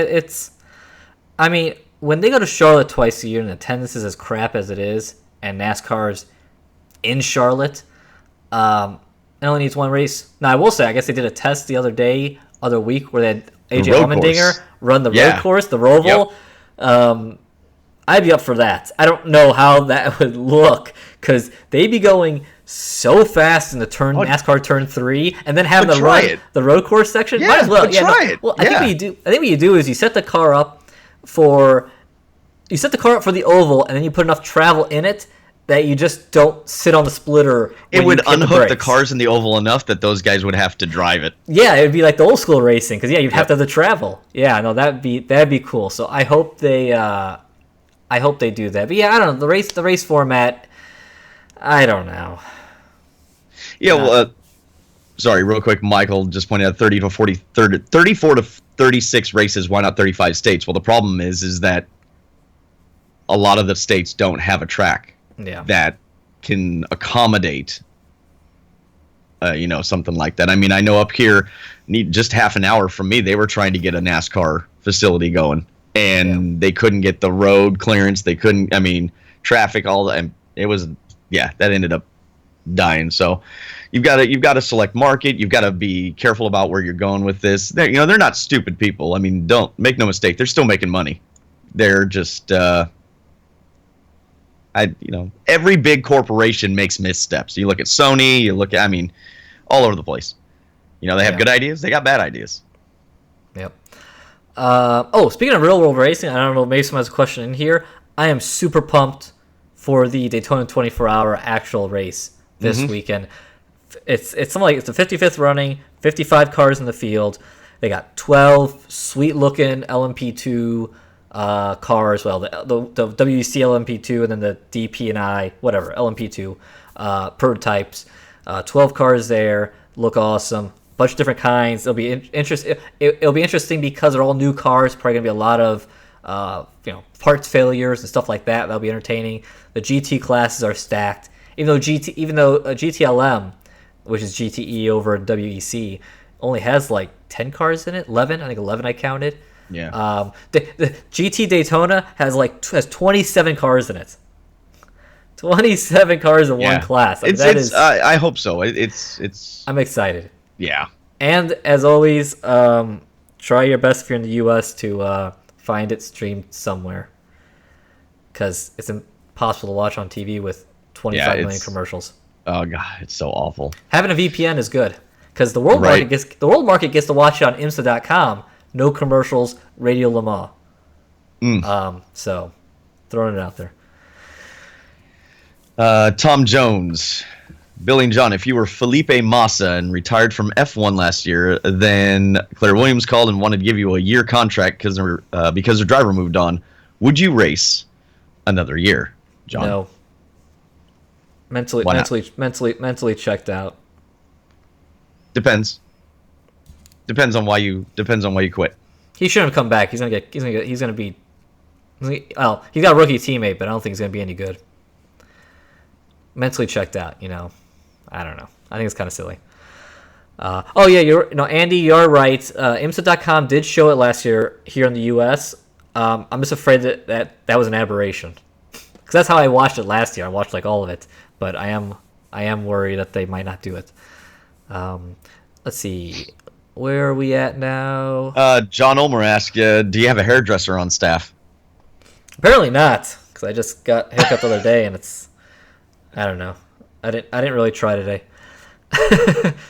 S2: when they go to Charlotte twice a year and attendance is as crap as it is, and NASCAR's in Charlotte, it only needs 1 race. Now, I will say, I guess they did a test the other week where they had AJ
S3: road
S2: Allmendinger
S3: course.
S2: run the
S3: Yeah.
S2: road course, the Roval. I'd be up for that. I don't know how that would look because they'd be going so fast in the NASCAR turn 3, and then having to run the road course section.
S3: Yeah,
S2: Might as well.
S3: but try it.
S2: Well, I think what you do is you set the car up for the oval, and then you put enough travel in it that you just don't sit on the splitter.
S3: It would unhook the cars in the oval enough that those guys would have to drive it.
S2: Yeah, it would be like the old school racing because you'd have to have the travel. Yeah, no, that'd be cool. So I hope they do that. But yeah, I don't know, the race format. I don't know.
S3: Yeah, well, sorry, real quick, Michael just pointed out 34 to 36 races. Why not 35 states? Well, the problem is that a lot of the states don't have a track that can accommodate, something like that. I mean, I know up here, just half an hour from me, they were trying to get a NASCAR facility going, and they couldn't get the road clearance. They couldn't. I mean, traffic, and it was that ended up dying. So you've got to select market. You've got to be careful about where you're going with this. They're not stupid people. I mean, don't make no mistake. They're still making money. They're just every big corporation makes missteps. You look at Sony. You look at all over the place. They have good ideas. They got bad ideas.
S2: Yep. Speaking of real world racing, I don't know. Maybe someone has a question in here. I am super pumped for the Daytona 24-hour actual race this weekend. It's something like it's the 55th running, 55 cars in the field. They got 12 sweet-looking LMP2 cars. Well, the WEC LMP2 and then the DP&I, whatever, LMP2 prototypes. 12 cars there. Look awesome. Bunch of different kinds. It'll be It'll be interesting because they're all new cars. Probably gonna be a lot of parts failures and stuff like that. That'll be entertaining. The GT classes are stacked. Even though GTLM, which is GTE over in WEC, only has like 10 cars in it. 11, I think 11 I counted.
S3: Yeah.
S2: The GT Daytona has 27 cars in it. 27 cars in one class.
S3: I hope so.
S2: I'm excited.
S3: Yeah.
S2: And as always, try your best if you're in the U.S. to find it streamed somewhere, because it's impossible to watch on TV with 25 million commercials.
S3: Oh god, it's so awful.
S2: Having a VPN is good because the world market gets to watch it on IMSA.com. No commercials, Radio Le Mans. So throwing it out there.
S3: Tom Jones, Billy and John, if you were Felipe Massa and retired from F1 last year, then Claire Williams called and wanted to give you a year contract because her driver moved on, would you race another year, John?
S2: No. Mentally checked out.
S3: Depends on why you quit.
S2: He shouldn't have come back. He's got a rookie teammate, but I don't think he's gonna be any good. Mentally checked out, I don't know. I think it's kind of silly. Andy, you're right. IMSA.com did show it last year here in the U.S. I'm just afraid that was an aberration, because that's how I watched it last year. I watched all of it, but I am worried that they might not do it. Let's see, where are we at now?
S3: John Ulmer asked, do you have a hairdresser on staff?
S2: Apparently not, because I just got a haircut the other day, and I don't know. I didn't really try today.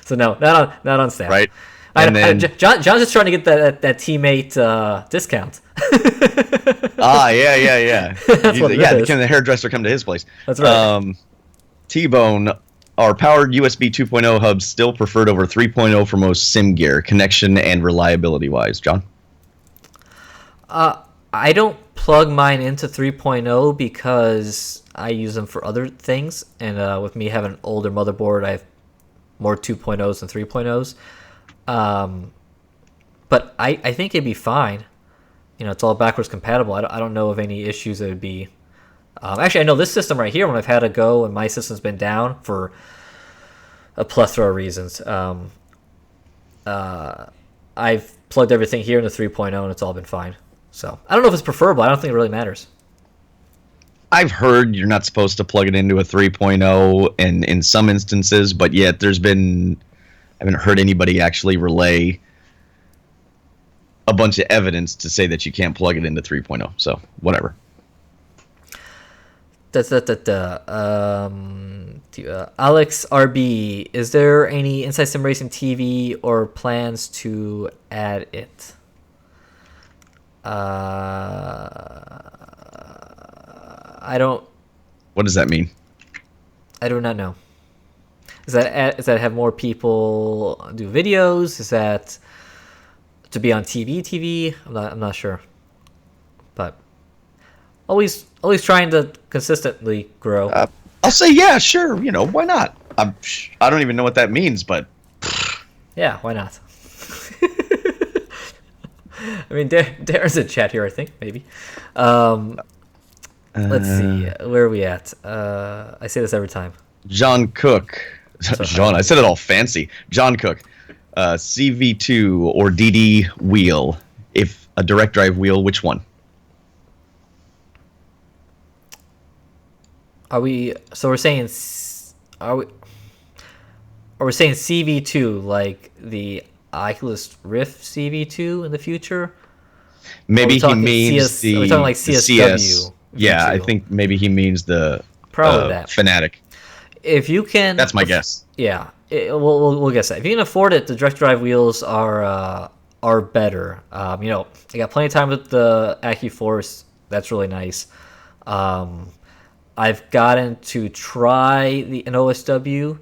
S2: So no, not on staff.
S3: Right.
S2: John's just trying to get that teammate discount.
S3: Yeah.
S2: That's what it is.
S3: Can the hairdresser come to his place?
S2: That's right.
S3: T-Bone, are powered USB 2.0 hubs still preferred over 3.0 for most sim gear, connection and reliability wise? John?
S2: I don't plug mine into 3.0 because I use them for other things, and with me having an older motherboard, I have more 2.0s than 3.0s. But I think it'd be fine. It's all backwards compatible. I don't know of any issues that would be. Actually, I know this system right here, when I've had a go and my system's been down for a plethora of reasons. I've plugged everything here into 3.0 and it's all been fine. So I don't know if it's preferable. I don't think it really matters.
S3: I've heard you're not supposed to plug it into a 3.0 in some instances, but yet I haven't heard anybody actually relay a bunch of evidence to say that you can't plug it into 3.0. So whatever.
S2: Alex RB, is there any Inside Sim Racing TV or plans to add it? I don't.
S3: What does that mean?
S2: I do not know. Is that have more people do videos? Is that to be on TV? I'm not sure. But always trying to consistently grow.
S3: I'll say yeah, sure. Why not? I don't even know what that means, but
S2: yeah, why not? I mean, Darren's in chat here, I think, maybe. Let's see. Where are we at? I say this every time.
S3: John Cook. John, I said it all fancy. John Cook. CV2 or DD wheel. If a direct drive wheel, which one?
S2: We're saying CV2 like the Oculus Rift CV2 in the future?
S3: Maybe he means
S2: are we talking like CSW?
S3: CS. Yeah, I think maybe he means the Fanatic.
S2: If you can,
S3: that's my guess.
S2: Yeah, we'll guess that. If you can afford it, the direct drive wheels are better. I got plenty of time with the AccuForce. That's really nice. I've gotten to try an OSW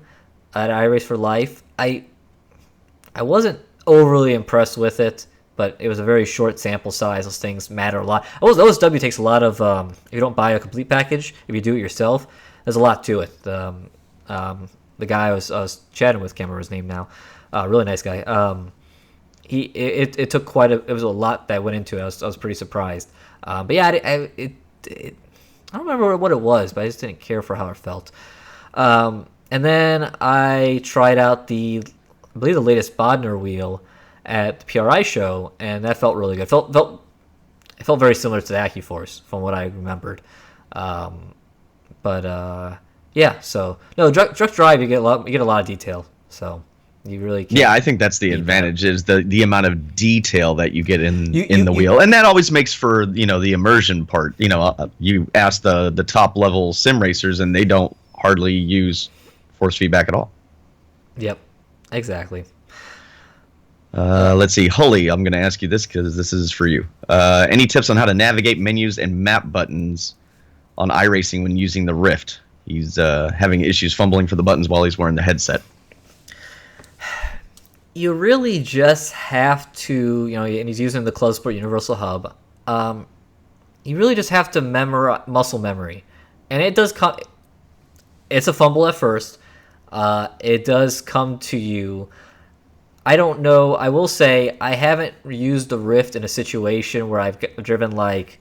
S2: at iRace for Life. I wasn't overly impressed with it, but it was a very short sample size. Those things matter a lot. OSW takes a lot of, if you don't buy a complete package, if you do it yourself, there's a lot to it. The guy I was chatting with, can't remember his name now, really nice guy. It took it was a lot that went into it. I was pretty surprised. But yeah, I don't remember what it was, but I just didn't care for how it felt. And then I tried out I believe the latest Bodner wheel at the PRI show, and that felt really good. It felt very similar to the AccuForce from what I remembered. Yeah. So no, direct drive, you get a lot of detail. So you really can't.
S3: Yeah, I think that's the advantage is the amount of detail that you get in the wheel, and that always makes for the immersion part. You ask the top level sim racers, and they don't hardly use force feedback at all.
S2: Yep, exactly.
S3: Let's see, Hully, I'm going to ask you this because this is for you. Any tips on how to navigate menus and map buttons on iRacing when using the Rift? He's having issues fumbling for the buttons while he's wearing the headset.
S2: You really just have to, and he's using the ClubSport Universal Hub. You really just have to muscle memory, and it does come. It's a fumble at first. It does come to you. I don't know. I will say I haven't used the Rift in a situation where I've driven like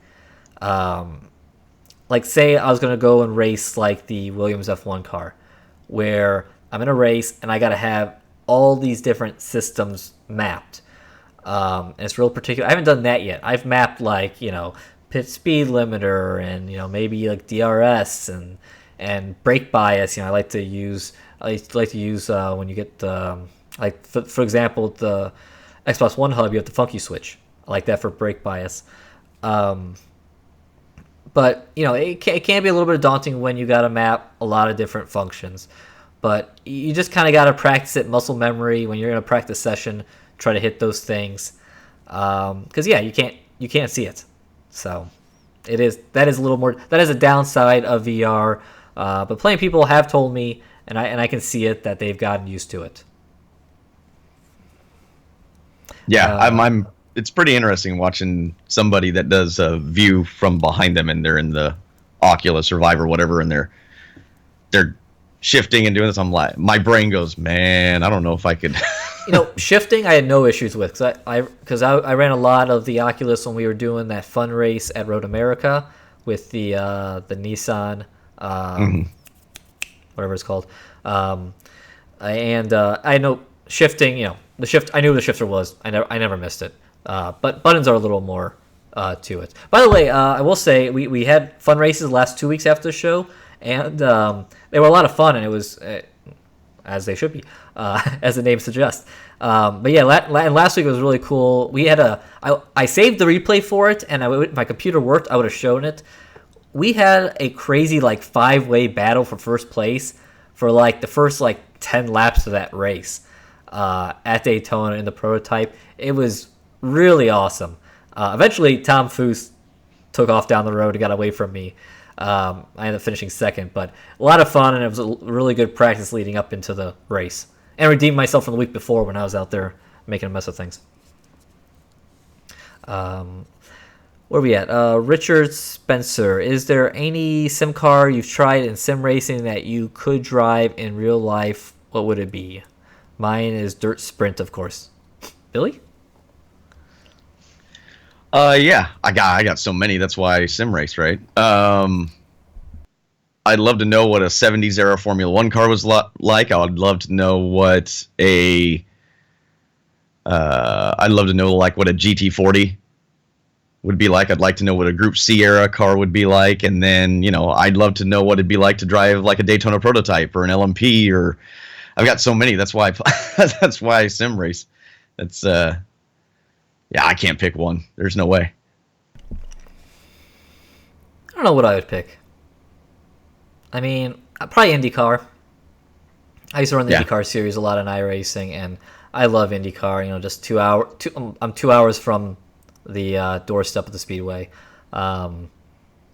S2: say I was going to go and race like the Williams F1 car, where I'm in a race and I got to have all these different systems mapped. And it's real particular. I haven't done that yet. I've mapped like, pit speed limiter and, maybe like DRS and brake bias. I like to use when you get for example, the Xbox One hub, you have the funky switch. I like that for brake bias. But, it can be a little bit daunting when you got to map a lot of different functions. But you just kind of got to practice it, muscle memory. When you're in a practice session, try to hit those things. Because, you can't see it. So that is a little more, that is a downside of VR. But plenty of people have told me, and I can see it, that they've gotten used to it.
S3: Yeah, it's pretty interesting watching somebody that does a view from behind them, and they're in the Oculus or Vive or whatever, and they're shifting and doing this. I'm like, my brain goes, man, I don't know if I could.
S2: Shifting I had no issues with because I ran a lot of the Oculus when we were doing that fun race at Road America with the Nissan, whatever it's called, and I know shifting. The shift, I knew what the shifter was. I never missed it. But buttons are a little more to it. By the way, I will say we had fun races the last 2 weeks after the show, and they were a lot of fun. And it was, I as they should be, as the name suggests. But yeah, last week was really cool. We had I saved the replay for it, and my computer worked. I would have shown it. We had a crazy 5-way battle for first place for the first 10 laps of that race at Daytona in the prototype. It was really awesome. Eventually, Tom Foose took off down the road and got away from me. I ended up finishing second, but a lot of fun, and it was a really good practice leading up into the race. And redeemed myself from the week before when I was out there making a mess of things. Where are we at? Richard Spencer, is there any sim car you've tried in sim racing that you could drive in real life? What would it be? Mine is Dirt Sprint, of course. Billy?
S3: Yeah, I got so many. That's why I sim race, right? I'd love to know what a 70s era Formula One car was like. I would love to know what I'd love to know what a GT40 would be like. I'd like to know what a Group C era car would be like, and then I'd love to know what it'd be like to drive a Daytona prototype or an LMP. Or I've got so many. That's why that's why I sim race. That's yeah, I can't pick one. There's no way.
S2: I don't know what I would pick. I mean, probably IndyCar. I used to run the IndyCar series a lot on iRacing, and I love IndyCar. Just 2 hours. I'm 2 hours from the doorstep of the Speedway. I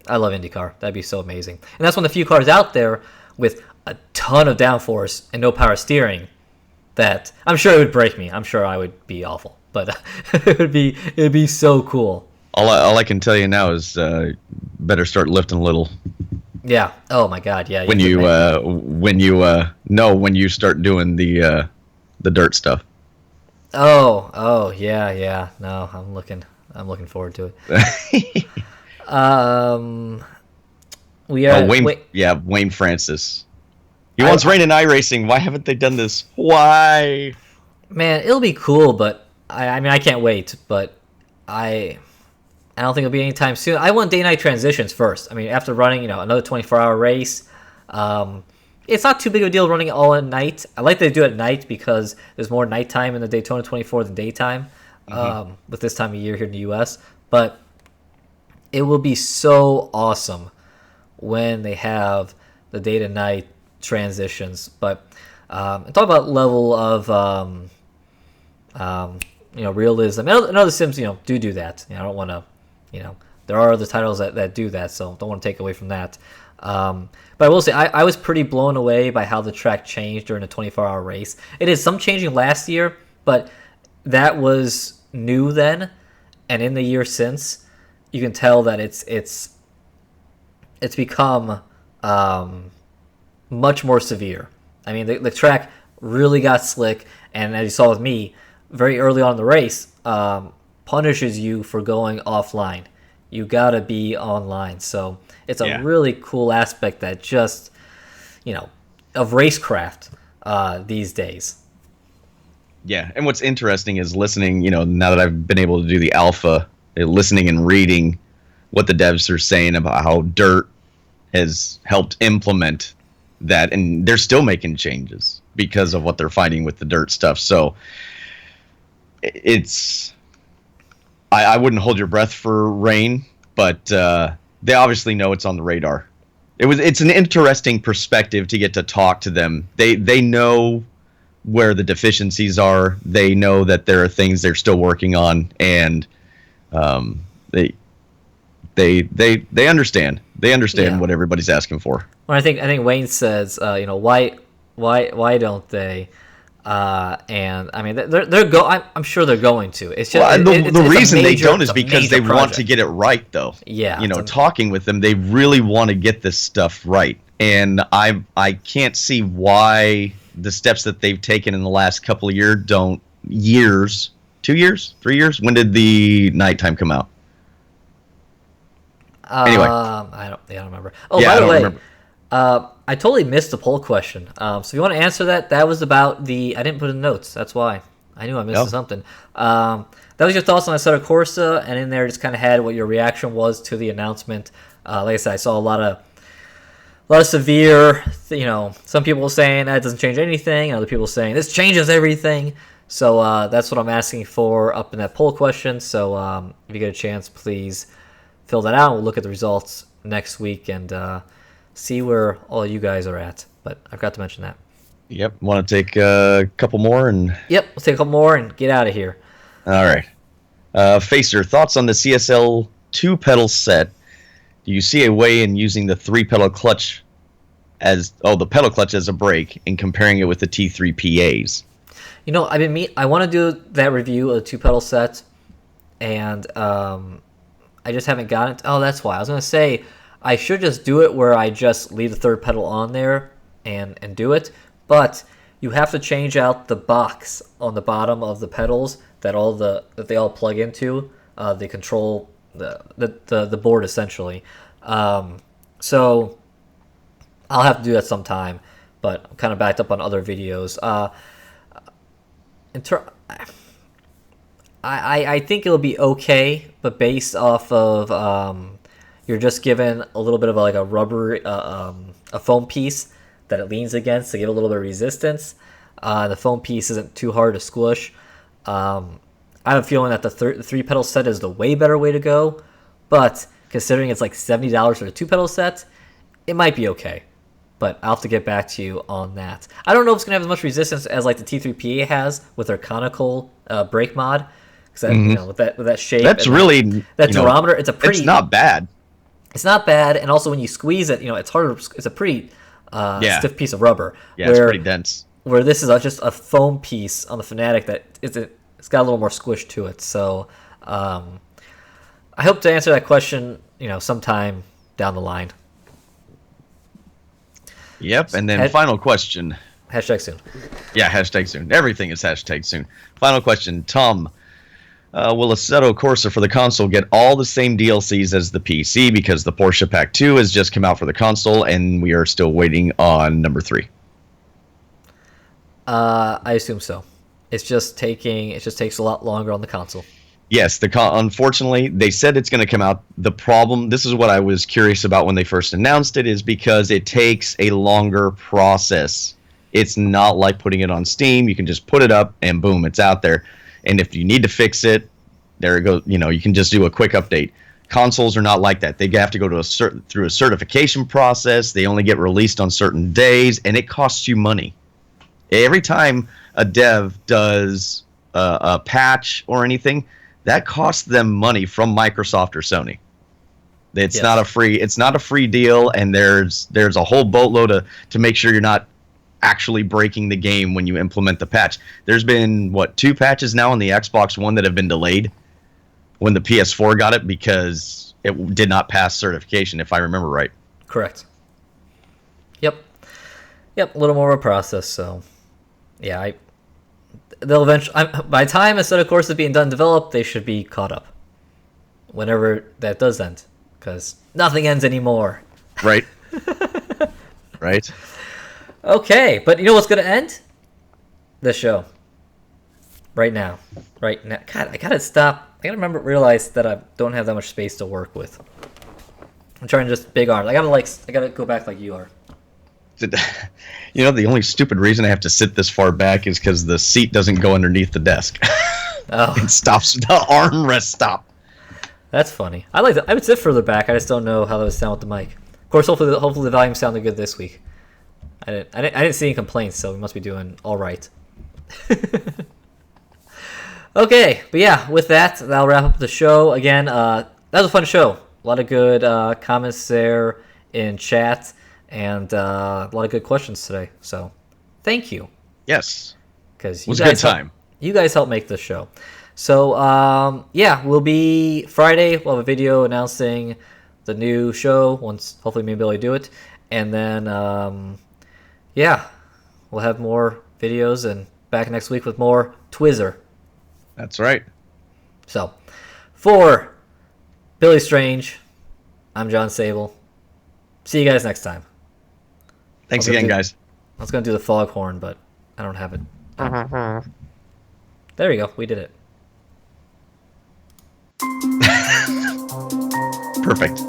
S2: love IndyCar. That'd be so amazing. And that's one of the few cars out there with a ton of downforce and no power steering that I'm sure it would break me. I'm sure I would be awful, but it'd be so cool.
S3: All I can tell you now is better start lifting a little.
S2: Yeah. Oh my God. Yeah.
S3: When you start doing the dirt stuff.
S2: Oh yeah. No, I'm looking forward to it. We are
S3: Wayne Francis. He wants rain in iRacing. Why haven't they done this? Why?
S2: Man, it'll be cool, but I mean I can't wait. But I don't think it'll be anytime soon. I want day-night transitions first. I mean, after running, another 24-hour race, it's not too big of a deal running it all at night. I like that they do it at night because there's more nighttime in the Daytona 24 than daytime with this time of year here in the U.S. But it will be so awesome when they have the day-to-night transitions. But talk about level of realism. And other sims, do that. I don't want to. There are other titles that do that, so don't want to take away from that. But I will say, I was pretty blown away by how the track changed during the 24-hour race. It is some changing last year, but that was new then, and in the year since, you can tell that it's become much more severe. I mean, the track really got slick, and as you saw with me, very early on in the race, punishes you for going offline. You gotta be online. So it's a really cool aspect that just, of racecraft these days.
S3: Yeah, and what's interesting is listening, now that I've been able to do the alpha, listening and reading what the devs are saying about how Dirt has helped implement that, and they're still making changes because of what they're finding with the Dirt stuff. So I wouldn't hold your breath for rain, but they obviously know it's on the radar. It's an interesting perspective to get to talk to them. They know where the deficiencies are. They know that there are things they're still working on, and they understand. They understand what everybody's asking for.
S2: Well, I think Wayne says, why don't they? And I mean, I'm sure they're going to. It's just
S3: the reason they don't is because they want to get it right, though.
S2: Yeah,
S3: talking with them, they really want to get this stuff right, and I can't see why the steps that they've taken in the last couple of years 2 years, 3 years. When did the nighttime come out? Anyway,
S2: I don't remember. Oh, yeah, by the way. I totally missed the poll question. So if you want to answer that, that was about I didn't put in notes. That's why. I knew I missed something. That was your thoughts on Assetto Corsa, and in there just kind of had what your reaction was to the announcement. Like I said, I saw a lot lot of severe, some people saying that doesn't change anything, and other people saying this changes everything. So that's what I'm asking for up in that poll question. So if you get a chance, please fill that out. We'll look at the results next week and see where all you guys are at. But I forgot to mention that.
S3: Yep. Want to take a couple more and.
S2: Yep. We'll take a couple more and get out of here.
S3: All right. Facer, thoughts on the CSL 2-pedal set? Do you see a way in using the 3-pedal clutch the pedal clutch as a brake and comparing it with the T3 PAs?
S2: I want to do that review of the 2-pedal set, and I just haven't gotten it. Oh, that's why. I was going to say I should just do it where I just leave the third pedal on there and do it, but you have to change out the box on the bottom of the pedals that they all plug into. They control the board essentially. So I'll have to do that sometime, but I'm kind of backed up on other videos. I think it'll be okay, but based off of you're just given a little bit of a rubber, a foam piece that it leans against to give a little bit of resistance. The foam piece isn't too hard to squish. I have a feeling that the 3-pedal set is the way better way to go, but considering it's like $70 for the 2-pedal set, it might be okay. But I'll have to get back to you on that. I don't know if it's going to have as much resistance as like the T3PA has with their conical brake mod. Because with that shape,
S3: that's really
S2: that durometer. It's
S3: not bad.
S2: It's not bad, and also when you squeeze it, it's harder. It's a pretty stiff piece of rubber.
S3: Yeah, it's pretty dense.
S2: Where this is just a foam piece on the Fanatic that it's got a little more squish to it. So I hope to answer that question, sometime down the line.
S3: Yep, and then final question.
S2: Hashtag soon.
S3: Yeah, hashtag soon. Everything is hashtag soon. Final question, Tom. Will Assetto Corsa for the console get all the same DLCs as the PC because the Porsche Pack 2 has just come out for the console and we are still waiting on number 3?
S2: I assume so. It just takes a lot longer on the console.
S3: Yes, unfortunately, they said it's going to come out. The problem, this is what I was curious about when they first announced it, is because it takes a longer process. It's not like putting it on Steam. You can just put it up and boom, it's out there. And if you need to fix it, there it goes. You can just do a quick update. Consoles are not like that. They have to go through a certification process. They only get released on certain days, and it costs you money. Every time a dev does a patch or anything, that costs them money from Microsoft or Sony. It's not a free deal, and there's a whole boatload to make sure you're not actually breaking the game when you implement the patch. There's been 2 patches now on the Xbox One that have been delayed when the PS4 got it because it did not pass certification, if I remember right.
S2: Correct. Yep, a little more of a process. So yeah, they'll eventually, by the time a set of courses being done developed, they should be caught up whenever that does end, because nothing ends anymore.
S3: Right. Right.
S2: Okay, but you know what's going to end? This show. Right now. God, I got to stop. I got to realize that I don't have that much space to work with. I'm trying to just big arms. I got to go back like you are.
S3: The only stupid reason I have to sit this far back is because the seat doesn't go underneath the desk.
S2: Oh.
S3: It stops, the armrest stop.
S2: That's funny. I would sit further back. I just don't know how that would sound with the mic. Of course, hopefully the volume sounded good this week. I didn't see any complaints, so we must be doing all right. Okay, but yeah, with that, that'll wrap up the show. Again, that was a fun show. A lot of good comments there in chat, and a lot of good questions today. So, thank you.
S3: Yes,
S2: because
S3: it was a good time.
S2: You guys helped make this show. So, we'll be Friday. We'll have a video announcing the new show once, hopefully, maybe I'll do it, and then. We'll have more videos and back next week with more Twizzer.
S3: That's right.
S2: So, for Billy Strange, I'm John Sable. See you guys next time.
S3: Thanks again, guys.
S2: I was going to do the foghorn, but I don't have it. There we go. We did it.
S3: Perfect.